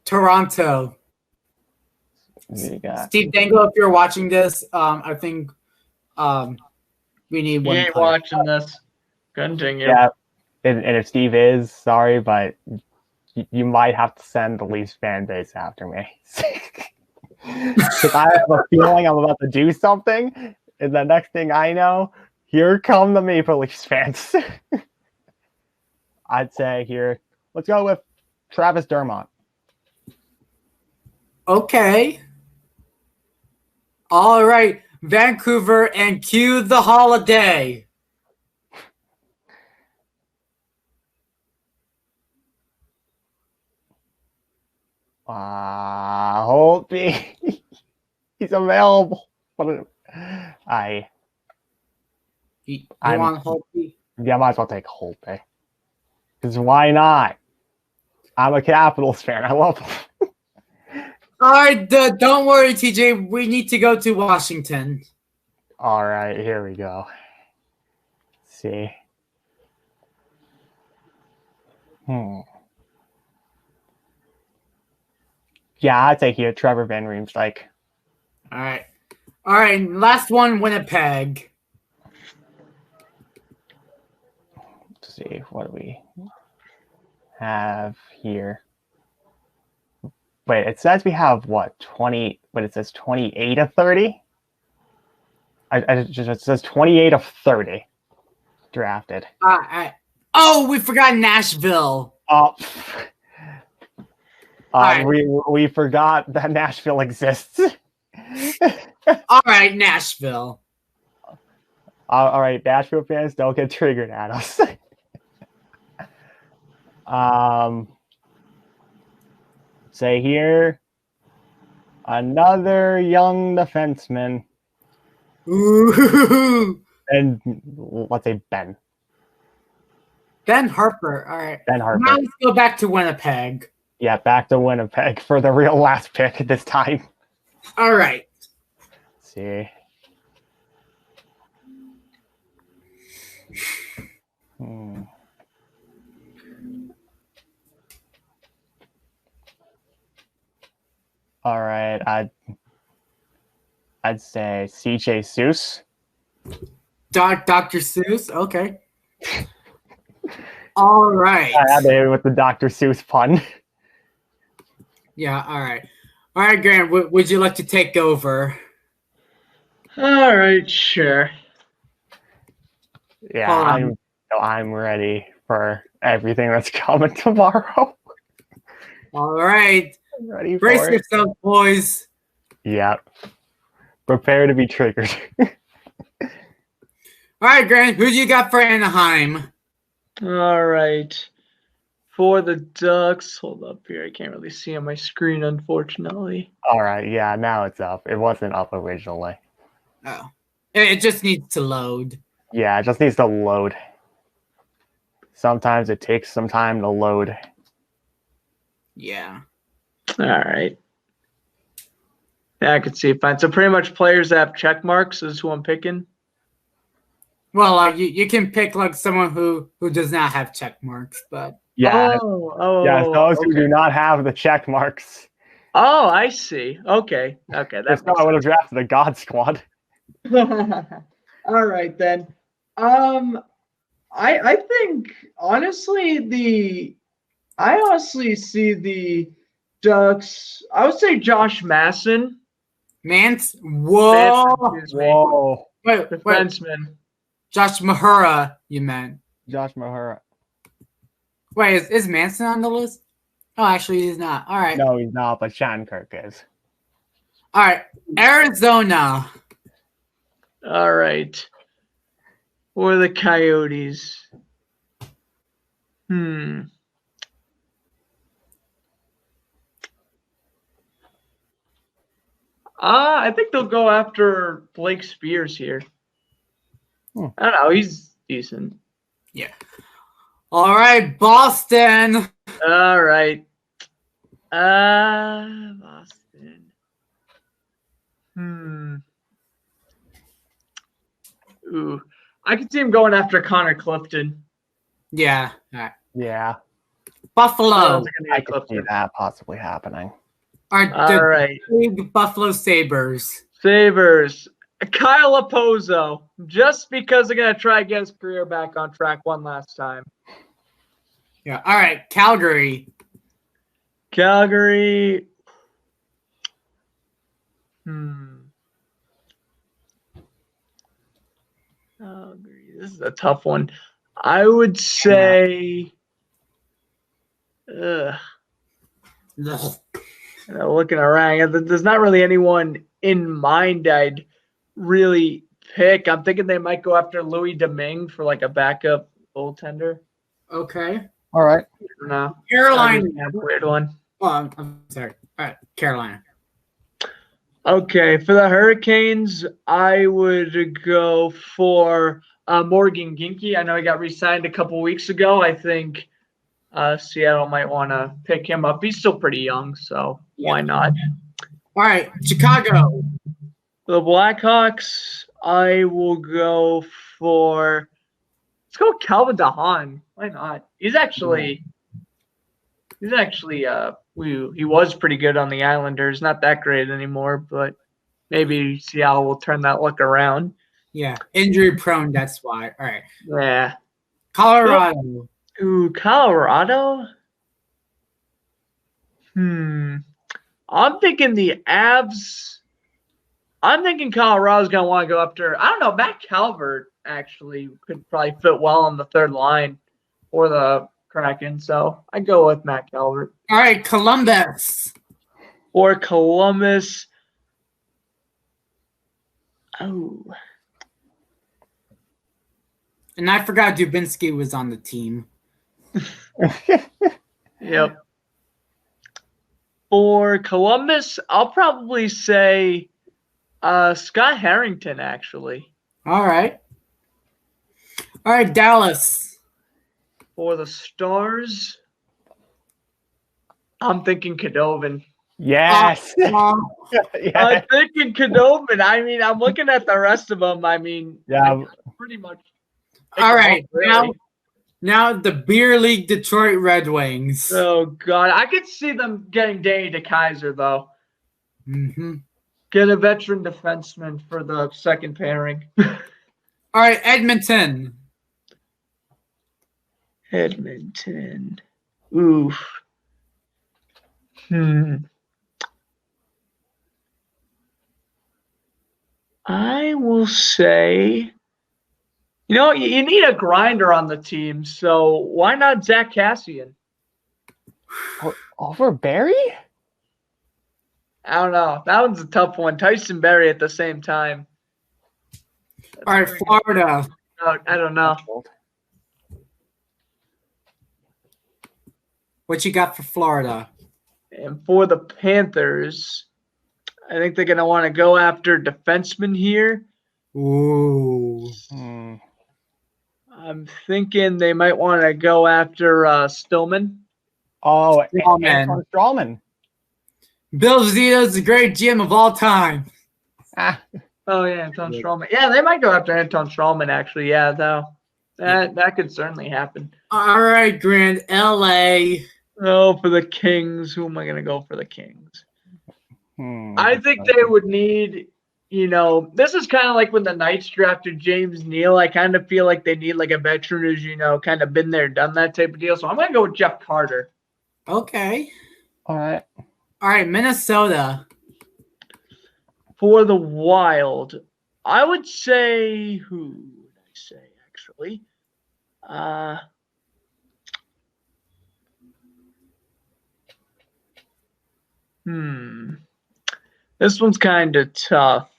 Toronto. Steve Dangle, if you're watching this, I think we need one. He ain't watching this. Continue. Yeah, and if Steve is, sorry, but you might have to send the Leafs fan base after me. Because I have a feeling I'm about to do something, and the next thing I know, here come the Maple Leafs fans. I'd say here, let's go with Travis Dermott. Okay. All right, Vancouver, and cue the holiday. Hope he's available. You I'm- want Holtby? Yeah, I might as well take Holtby. Because why not? I'm a Capitals fan. I love them. All right, don't worry, TJ. We need to go to Washington. All right, here we go. Let's see. Yeah, I'd take you Trevor Van Riemsdyk. All right. Last one, Winnipeg. Let's see, what do we have here? Wait, it says we have what, 20, but it says 28 of 30? It says 28 of 30 drafted. Oh, we forgot Nashville. Oh, right. we forgot that Nashville exists. All right, Nashville. All right, Nashville fans, don't get triggered at us. Say here, another young defenseman. Ooh. And let's say Ben. Ben Harper. All right. Ben Harper. Now let's go back to Winnipeg. Yeah, back to Winnipeg for the real last pick this time. All right. Let's see. All right, I'd say CJ Seuss. Dr. Seuss. Okay. All right. I had to with the Dr. Seuss pun. Yeah. All right, Grant. Would you like to take over? All right, sure. Yeah, I'm ready for everything that's coming tomorrow. All right. Ready Brace for it. yourself, boys. Yep. Prepare to be triggered. All right, Grant. Who do you got for Anaheim? All right. For the Ducks, hold up here. I can't really see on my screen, unfortunately. All right, yeah, now it's up. It wasn't up originally. Oh, it just needs to load. Yeah, it just needs to load. Sometimes it takes some time to load. Yeah. All right. Yeah, I can see it fine. So pretty much players that have check marks is who I'm picking. Well, you can pick like someone who does not have check marks, but Yeah, yeah. Those who okay. do not have the check marks. Oh, I see. Okay, If that not, I would have drafted the God Squad. All right then. I think honestly I honestly see the Ducks. I would say Josh Masson. Mance. Whoa. Whoa. Wait. Defenseman. Josh Mahura, you meant. Josh Mahura. Wait, is Manson on the list? Oh, actually, he's not. All right. No, he's not, but Shattenkirk is. All right. Arizona. All right. Or the Coyotes. I think they'll go after Blake Spears here. I don't know. He's decent. Yeah. All right, Boston. All right. Boston. Ooh. I could see him going after Connor Clifton. Yeah. All right. Yeah. Buffalo. I could see that possibly happening. All right. Big Buffalo Sabres. Sabres. Kyle Opozo. Just because they're going to try to get his career back on track one last time. Yeah. All right. Calgary. Calgary. This is a tough one. I would say. Looking around, there's not really anyone in mind I'd really pick. I'm thinking they might go after Louis Domingue for like a backup goaltender. Okay. All right. No. Carolina. Weird one. Oh, I'm sorry. All right. Carolina. Okay, for the Hurricanes, I would go for Morgan Ginky. I know he got re-signed a couple weeks ago. I think Seattle might want to pick him up. He's still pretty young, so why not? All right, Chicago. The Blackhawks, I will go for. Let's go Calvin DeHaan. Why not? He was pretty good on the Islanders. Not that great anymore, but maybe Seattle will turn that look around. Yeah, injury prone. That's why. All right. Yeah. Colorado. Ooh, Colorado. I'm thinking the Avs. I'm thinking Colorado's going to want to go after. I don't know. Matt Calvert actually could probably fit well on the third line for the Kraken. So I go with Matt Calvert. All right, Columbus. Or Columbus. Oh. And I forgot Dubinsky was on the team. Yep. For Columbus, I'll probably say Scott Harrington, actually. All right. All right, Dallas. For the Stars, I'm thinking Khudobin. Yes. Oh, Yes. I'm thinking Khudobin. I mean, I'm looking at the rest of them. I mean, Yeah. pretty much. all right. Really. Now the beer league Detroit Red Wings. Oh, God. I could see them getting Danny DeKaiser, though. Mm-hmm. Get a veteran defenseman for the second pairing. All right, Edmonton. Edmonton. Oof. I will say, you need a grinder on the team, so why not Zach Cassian? Over Barry? I don't know. That one's a tough one. Tyson Berry at the same time. All right, Florida. I don't know. What you got for Florida? And for the Panthers, I think they're going to want to go after defenseman here. Ooh. I'm thinking they might want to go after Stillman. Oh, Strawman. Strawman. Bill Zito's the great GM of all time. Oh, yeah, Anton Strawman. Yeah, they might go after Anton Strawman, actually. Yeah, though. That could certainly happen. All right, Grant. L.A. Oh, for the Kings. Who am I going to go for the Kings? I think they would need, this is kind of like when the Knights drafted James Neal. I kind of feel like they need like a veteran who's, kind of been there, done that type of deal. So I'm going to go with Jeff Carter. Okay. All right. All right, Minnesota. For the Wild, I would say, who would I say, actually? This one's kind of tough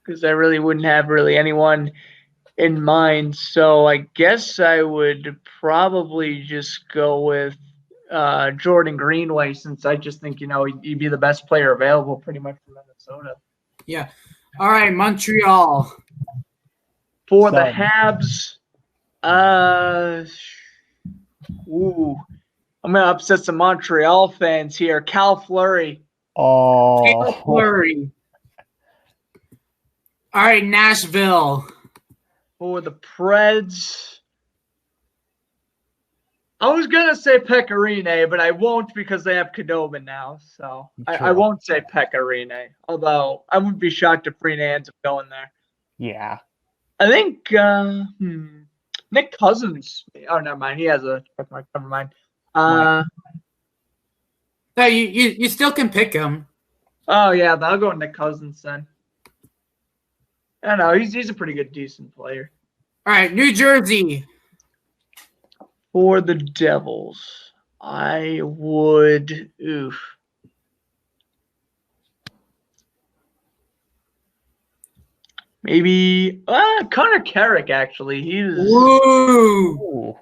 because I really wouldn't have anyone in mind. So I guess I would probably just go with Jordan Greenway, since I just think, he'd be the best player available pretty much for Minnesota. Yeah. All right, Montreal. For the Habs, I'm going to upset some Montreal fans here. Cal Fleury. Oh. Cal Fleury. All right, Nashville. For the Preds, I was going to say Pecorine, but I won't because they have Khudobin now. So I won't say Pecorine, although I wouldn't be shocked if Rene ends up going there. Yeah. I think Nick Cousins. Oh, never mind. He has a check mark. Never mind. No, you still can pick him. Oh, yeah. I'll go with Nick Cousins then. I don't know. He's a pretty good, decent player. All right, New Jersey. For the Devils, I would maybe Connor Carrick, actually. Ooh.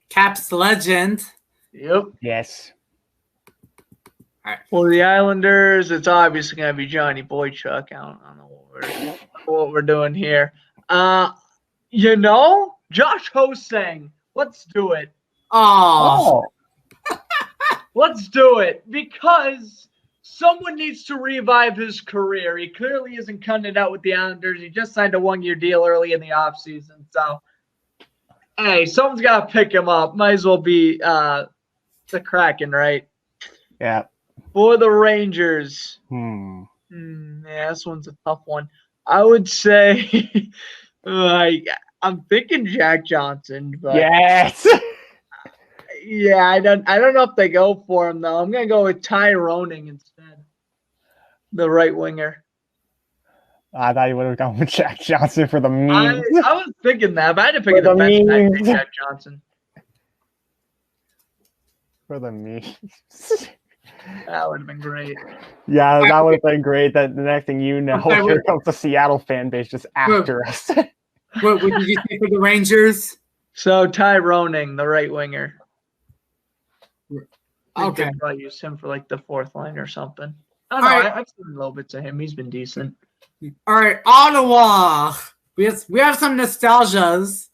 Caps legend. Yep. Yes. For the Islanders, it's obviously going to be Johnny Boychuk. I don't know what we're doing here. Josh Ho-Sang. Let's do it. Oh. Let's do it because someone needs to revive his career. He clearly isn't cutting it out with the Islanders. He just signed a 1-year deal early in the offseason. So, hey, someone's got to pick him up. Might as well be the Kraken, right? Yeah. For the Rangers. Hmm. Yeah, this one's a tough one. I would say I'm thinking Jack Johnson, but Yes. yeah, I don't know if they go for him though. I'm gonna go with Ty Roning instead, the right winger. I thought you would have gone with Jack Johnson for the memes. I was thinking that, but I had to pick a defenseman. I'd pick Jack Johnson. For the memes. That would have been great. Yeah, that would have been great. That the next thing you know, here comes the Seattle fan base just after us. What did you say for the Rangers? So Ty Roning, the right winger. Okay. I'd probably use him for like the fourth line or something. I don't know. I've seen little bits of him. He's been decent. All right, Ottawa. We have some nostalgias.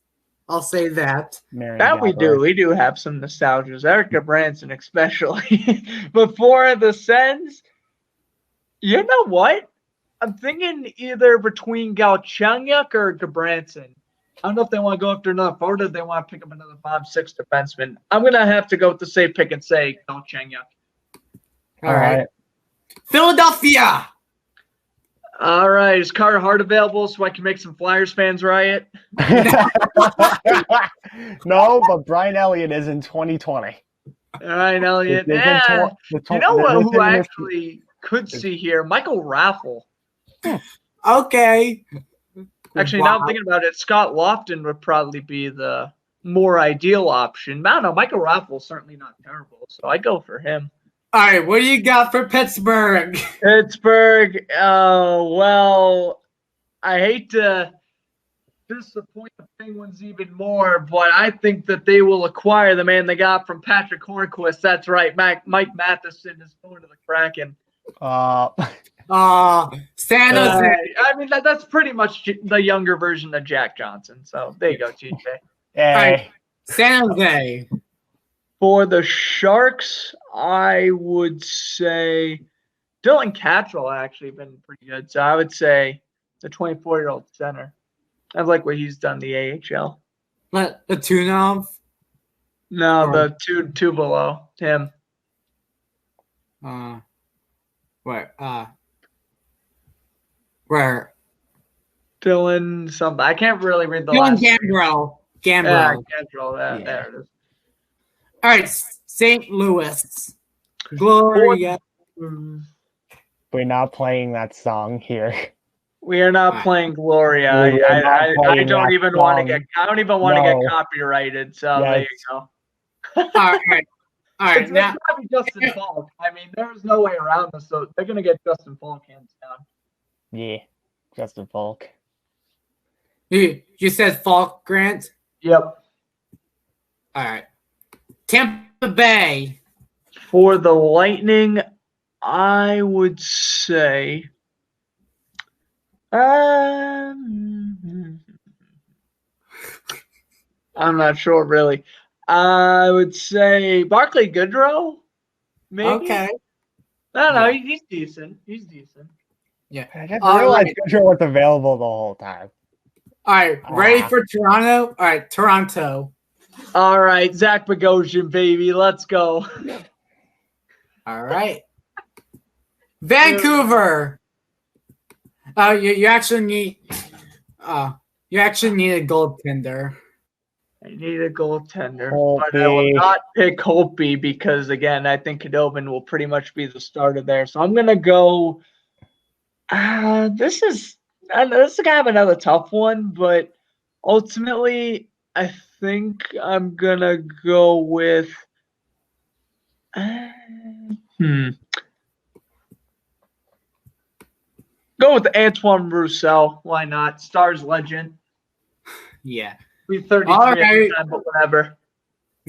I'll say that. We do. We do have some nostalgias. Erica Branson especially. Before the Sens, you know what? I'm thinking either between Galchenyuk or Gabranson. I don't know if they want to go after another forward or they want to pick up another bottom 6 defenseman. I'm going to have to go with the safe pick and say Galchenyuk. All right. Philadelphia. All right. Is Carter Hart available so I can make some Flyers fans riot? No, but Brian Elliott is in 2020. Brian Elliott. You know what? Who I actually could see here? Michael Raffle. Okay. Actually, now I'm thinking about it, Scott Lofton would probably be the more ideal option. I don't know. Michael Raffle's certainly not terrible, so I go for him. All right, what do you got for Pittsburgh? Pittsburgh, well, I hate to disappoint the Penguins even more, but I think that they will acquire the man they got from Patrick Hornquist. That's right, Mike Matheson is going to the Kraken. San Jose. I mean, that's pretty much the younger version of Jack Johnson. So there you go, TJ. Hey. Right. San Jose. For the Sharks, I would say Dylan Cattrall actually been pretty good. So I would say the 24-year-old center. I like what he's done the AHL. What, the Tunov? No, the two below him. Where? Dylan something. I can't really read the Dylan last Gambrell. Yeah, Gambrell. There it is. All right, St. Louis. Gloria. We're not playing that song here. We are not playing Gloria. I don't even want to get. I don't even want to get copyrighted. So there you go. All right. It's probably Justin Falk. I mean, there's no way around this. So they're gonna get Justin Falk hands down. Yeah, Justin Falk. You said Falk, Grant? Yep. All right. Tampa Bay. For the Lightning, I would say I'm not sure really. I would say Barclay Goodrow, maybe. Okay. I don't know. He's decent. Yeah. I didn't realize Goodrow was available the whole time. All right. Ready for Toronto? All right. Toronto. All right. Zach Bogosian, baby. Let's go. All right. Vancouver. You actually need a goaltender. I need a goaltender, Holtby. but I will not pick Holtby because, again, I think Khudobin will pretty much be the starter there. So I'm gonna go. This is kind of another tough one, but ultimately, I think I'm gonna go with. Go with Antoine Roussel. Why not? Stars legend. Yeah. Be 33 at the time, but whatever.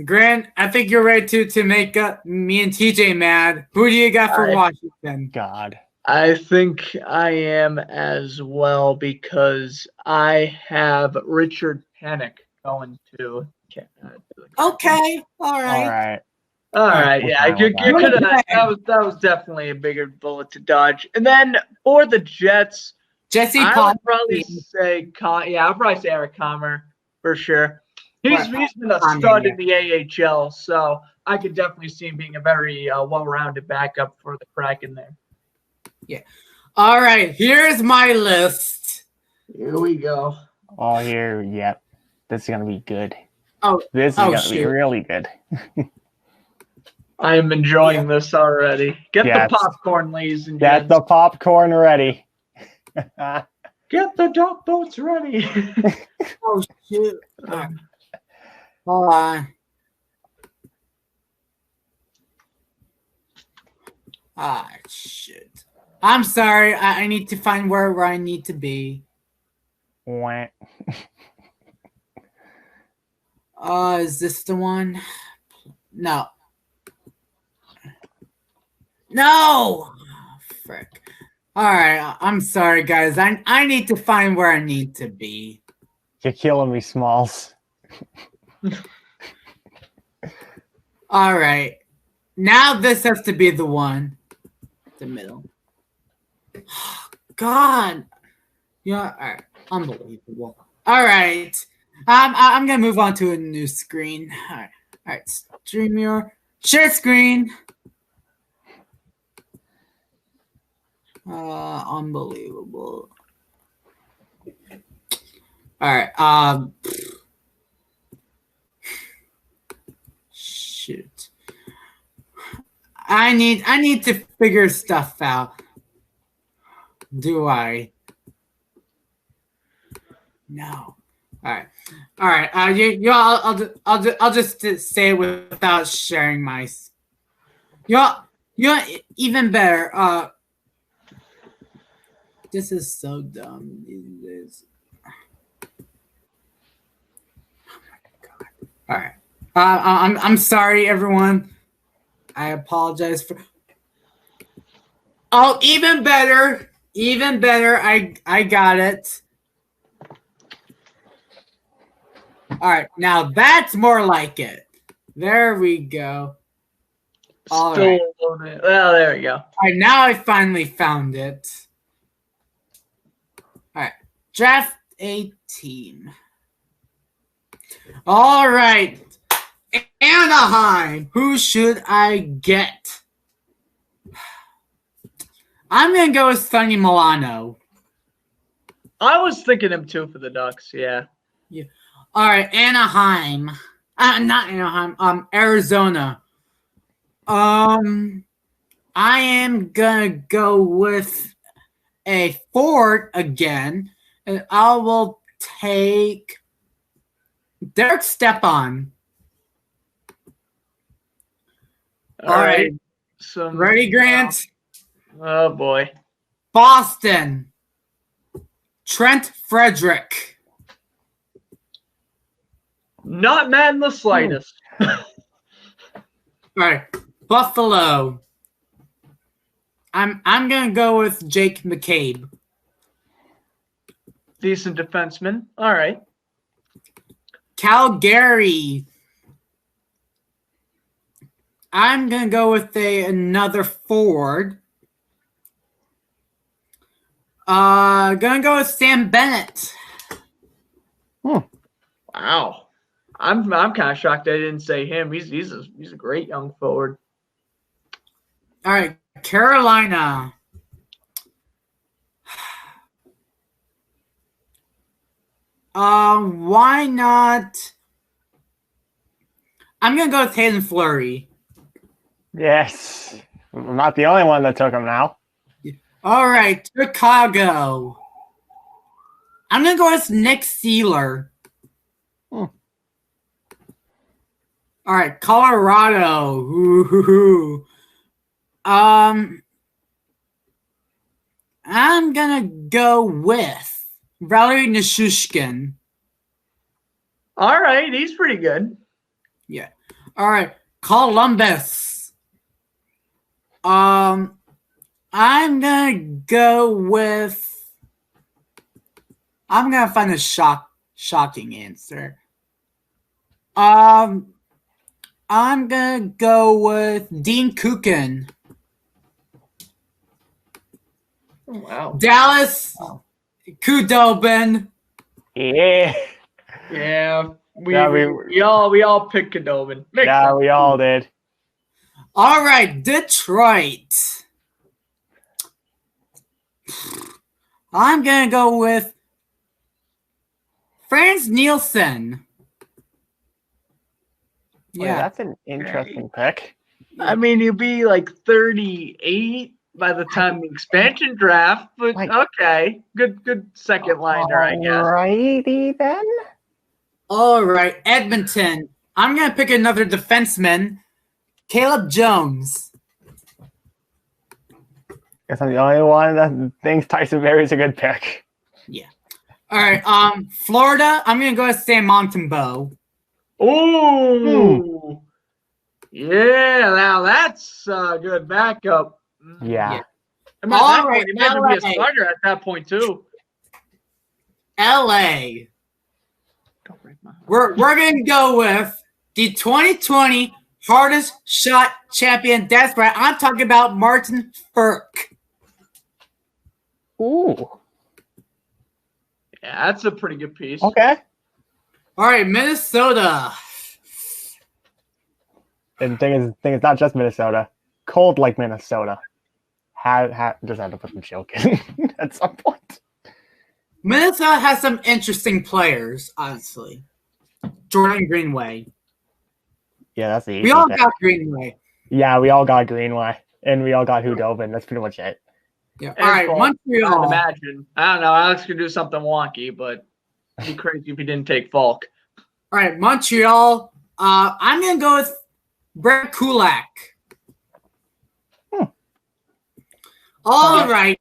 Grant, I think you're ready to make me and TJ mad. Who do you got for Washington? God. I think I am as well because I have Richard Panik going to. Okay, all right. All right, we're yeah, fine you with that. could have. That was definitely a bigger bullet to dodge. And then for the Jets, Jesse I Paul. would probably say, I'll probably say Eric Commer for sure. He's been a stud in the AHL, so I could definitely see him being a very well-rounded backup for the Kraken there. Yeah. All right, here's my list. Here we go. Oh, here, yep. This is gonna be good. Oh, this is gonna be really good. I am enjoying this already. Get the popcorn, ladies and gentlemen. Get the popcorn ready. Get the duck boats ready. Oh shoot! Hold on. Ah, shit. I'm sorry. I need to find where I need to be. Is this the one? No. No! Oh, frick. Alright, I'm sorry, guys. I need to find where I need to be. You're killing me, Smalls. Alright. Now this has to be the one. The middle. God. Yeah, alright. Unbelievable. Alright. I'm gonna move on to a new screen. Alright. Stream your share screen. Unbelievable. Alright, shoot. I need to figure stuff out. Do I? No. All right. I'll just say it without sharing my. You're even better. This is so dumb these days. Oh my god. All right. I'm sorry, everyone. I apologize for. Oh, even better. Even better. I got it. All right. Now that's more like it. There we go. All right. Well, there we go. All right. Now I finally found it. All right. Draft a team. All right. Anaheim. Who should I get? I'm going to go with Sonny Milano. I was thinking him too for the Ducks, yeah. All right, Anaheim. Not Anaheim. Arizona. I am going to go with a forward again. And I will take Derek Stepan. All right. Ready, Grant? Oh, boy. Boston. Trent Frederick. Not mad in the slightest. All right. Buffalo. I'm going to go with Jake McCabe. Decent defenseman. All right. Calgary. I'm going to go with another forward. Going to go with Sam Bennett. Wow. I'm kind of shocked I didn't say him. He's a great young forward. All right, Carolina. Why not? I'm going to go with Hayden Fleury. Yes. I'm not the only one that took him now. All right, Chicago. I'm going to go with Nick Seeler. All right, Colorado. Ooh. I'm going to go with Valery Nichushkin. All right, he's pretty good. Yeah. All right. Columbus. I'm gonna go with. I'm gonna find a shocking answer. I'm gonna go with Dean Kukin. Oh, wow. Dallas. Kudobin. Yeah. Yeah. We all picked Kudobin. Yeah, we all did. All right, Detroit. I'm gonna go with Franz Nielsen. Yeah, that's an interesting pick. I mean, you'll be like 38 by the time the expansion draft, but okay, good second liner, I guess. Alrighty then. All right, Edmonton. I'm gonna pick another defenseman, Caleb Jones. Guess I'm the only one that thinks Tyson Berry's a good pick. Yeah. All right. Florida. I'm gonna go with Sam Montembeault. Ooh. Yeah. Now that's a good backup. Yeah. I mean, all right. He might be a starter at that point too. LA. We're gonna go with the 2020 hardest shot champion. That's right. I'm talking about Martin Ferk. Ooh. Yeah, that's a pretty good piece. Okay. All right, Minnesota. And the thing is not just Minnesota. Cold like Minnesota. Just had to put some joke in at some point. Minnesota has some interesting players, honestly. Jordan Greenway. Yeah, that's the easy We all pick. got Greenway. Yeah, we all got Greenway. And we all got Houdin. That's pretty much it. Yeah. All right, Montreal. I'd imagine. I don't know. Alex could do something wonky, but it'd be crazy if he didn't take Falk. All right, Montreal. I'm going to go with Brett Kulak. All right.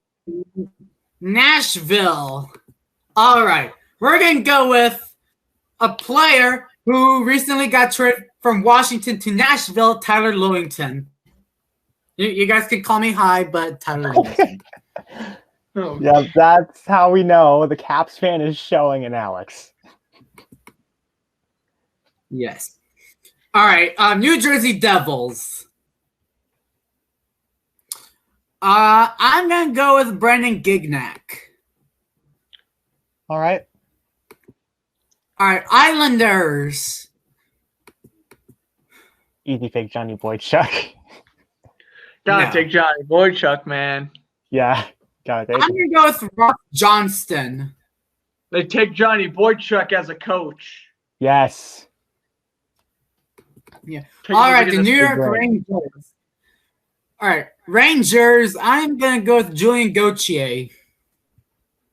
Nashville. All right. We're going to go with a player who recently got traded from Washington to Nashville, Tyler Lewington. You guys can call me high, but Tyler Lewington. Yeah, that's how we know the Caps fan is showing in Alex. Yes. All right. New Jersey Devils. I'm going to go with Brendan Gignac. All right. All right. Islanders. Easy pick, Johnny Boychuk. Gotta take Johnny Boychuk, man. Yeah, gotta take I'm going to go with Ross Johnston. They take Johnny Boychuk as a coach. Yes. Yeah. All right, the New York Rangers. All right, Rangers. I'm going to go with Julian Gauthier.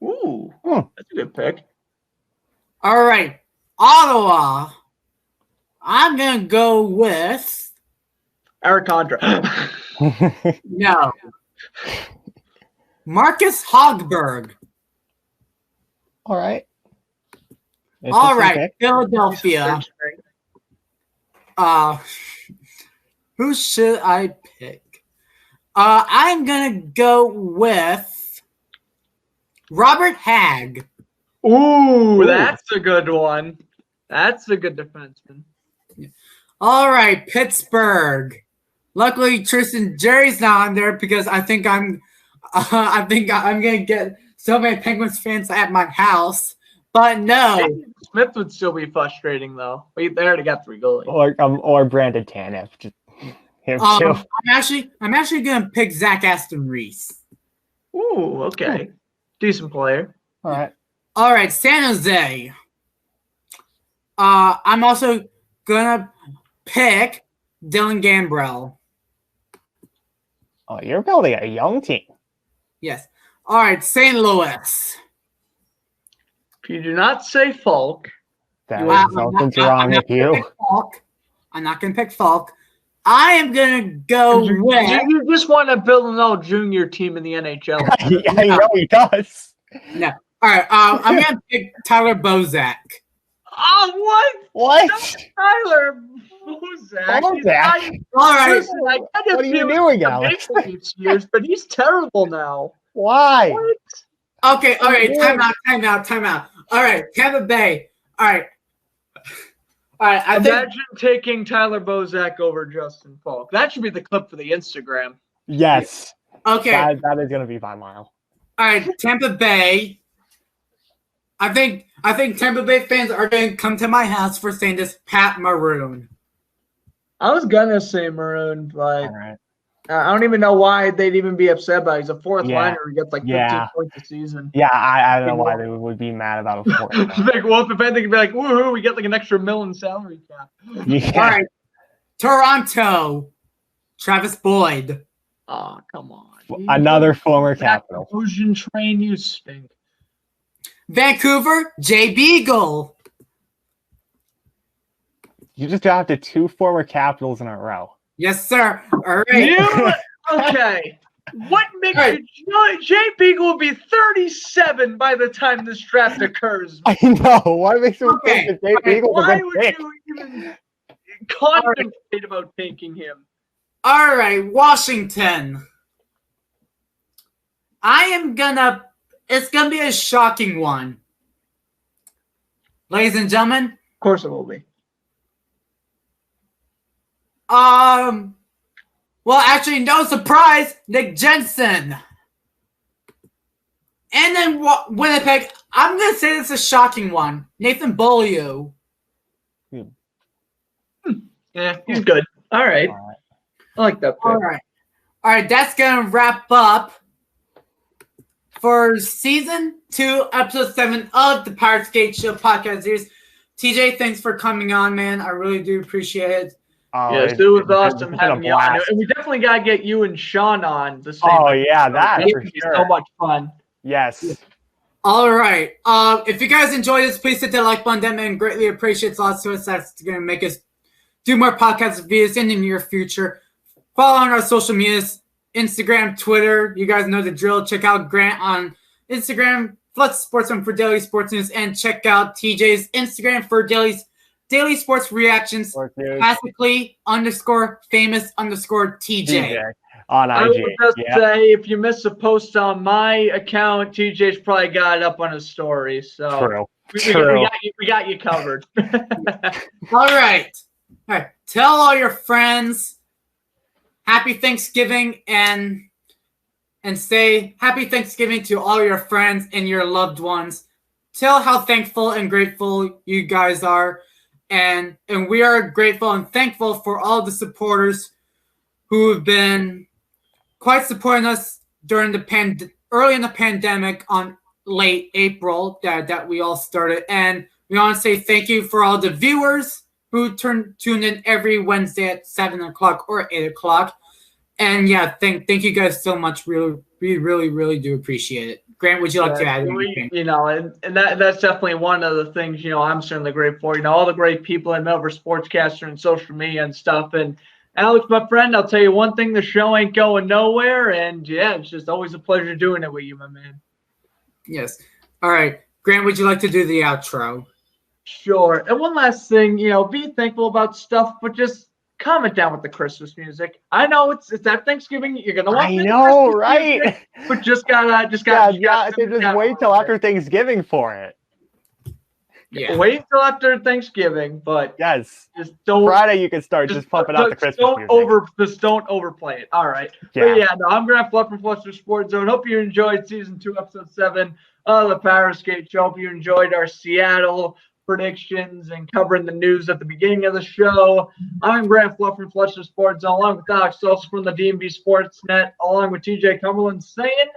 Ooh, that's a good pick. All right, Ottawa. I'm going to go with Eric Condra. No. Marcus Hogberg. All right. All right, Philadelphia. Who should I pick? I'm gonna go with Robert Hagg. Ooh, that's a good one. That's a good defenseman. All right, Pittsburgh. Luckily, Tristan Jerry's not on there because I think I'm gonna get so many Penguins fans at my house. But no, Smith would still be frustrating though. They already got 3 goalies. Or Brandon Tanev. Just him too. I'm actually gonna pick Zach Aston Reese. Ooh, okay, decent player. All right, San Jose. I'm also gonna pick Dylan Gambrell. Oh, you're building a young team. Yes. All right, St. Louis. If you do not say Falk, something's wrong with you. I'm not going to pick Falk. I am going to go with... You just want to build an old junior team in the NHL. Yeah, I know he does. No. All right, I'm going to pick Tyler Bozak. Oh, what? What? Tyler Bozak. All right. Listen, I kind of What are you feel doing, the Alex? Maple Leafs years, but he's terrible now. Why? What? Okay. All right. Time out. All right. Tampa Bay. All right. Imagine taking Tyler Bozak over Justin Falk. That should be the clip for the Instagram. Yes. Okay. That is going to be by mile. All right. Tampa Bay. I think Tampa Bay fans are going to come to my house for saying this. Pat Maroon. I was gonna say Maroon, but All right. I don't even know why they'd even be upset about it. He's a fourth Yeah. liner who gets like 15 points a season. Yeah, I don't know why they would be mad about a fourth. Like, well, if anything, be like, woohoo, we get like an extra $1 million salary cap. Yeah. All right. Toronto. Travis Boyd. Oh, come on. Another former Capital. Ocean train, you stink. Vancouver. Jay Beagle. You just drafted 2 former Capitals in a row. Yes, sir. All right. Okay. What makes you Jay Beagle will be 37 by the time this draft occurs? I know. Why makes you think that Jay Beagle's a Why good would pick? you even contemplate about taking him? All right, Washington. It's gonna be a shocking one. Ladies and gentlemen. Of course it will be. Well, actually, no surprise, Nick Jensen. And then Winnipeg, I'm going to say this is a shocking one. Nathan Beaulieu. Yeah, he's good. All right. I like that pick. All right, that's going to wrap up for Season 2, Episode 7 of the Powerskateshow podcast series. TJ, thanks for coming on, man. I really do appreciate it. Yes, it was awesome having you on. And we definitely got to get you and Sean on the same. Oh, yeah, that for sure. So much fun. Yes. All right. If you guys enjoyed this, please hit the like button. That man greatly appreciates lots to us. That's going to make us do more podcast videos in the near future. Follow on our social medias, Instagram, Twitter. You guys know the drill. Check out Grant on Instagram, Flex Sportsman for daily sports news, and check out TJ's Instagram for daily sports reactions. Classically _famous TJ. On IG. I would just say, if you miss a post on my account, TJ's probably got it up on his story. So True. We got you covered. All right. Tell all your friends Happy Thanksgiving and say Happy Thanksgiving to all your friends and your loved ones. Tell how thankful and grateful you guys are. And we are grateful and thankful for all the supporters who have been quite supporting us during the early in the pandemic on late April that we all started. And we want to say thank you for all the viewers who tune in every Wednesday at 7 o'clock or 8 o'clock. And yeah, thank you guys so much. We really do appreciate it. Grant, would you like to add anything? And that's definitely one of the things, I'm certainly grateful for. All the great people I met over Sportscaster and social media and stuff. And Alex, my friend, I'll tell you one thing, the show ain't going nowhere. And yeah, it's just always a pleasure doing it with you, my man. Yes. All right. Grant, would you like to do the outro? Sure. And one last thing, be thankful about stuff, but just calm it down with the Christmas music. I know it's that Thanksgiving. You're gonna want. I know, right? Music, but just gotta just wait till after Thanksgiving for it. Yeah. Wait till after Thanksgiving, but yes, just don't. Friday you can start just pumping out the Christmas music. Just don't overplay it. All right. Yeah. But yeah, no, I'm Grant Fluff from Fluster Sports Zone. Hope you enjoyed Season 2, Episode 7 of the Powerskate Show. Hope you enjoyed our Seattle predictions and covering the news at the beginning of the show. I'm Grant Fluff from Fluster Sports Zone, along with Alex Solso from the DMV Sportsnet, along with TJ Chamberlain saying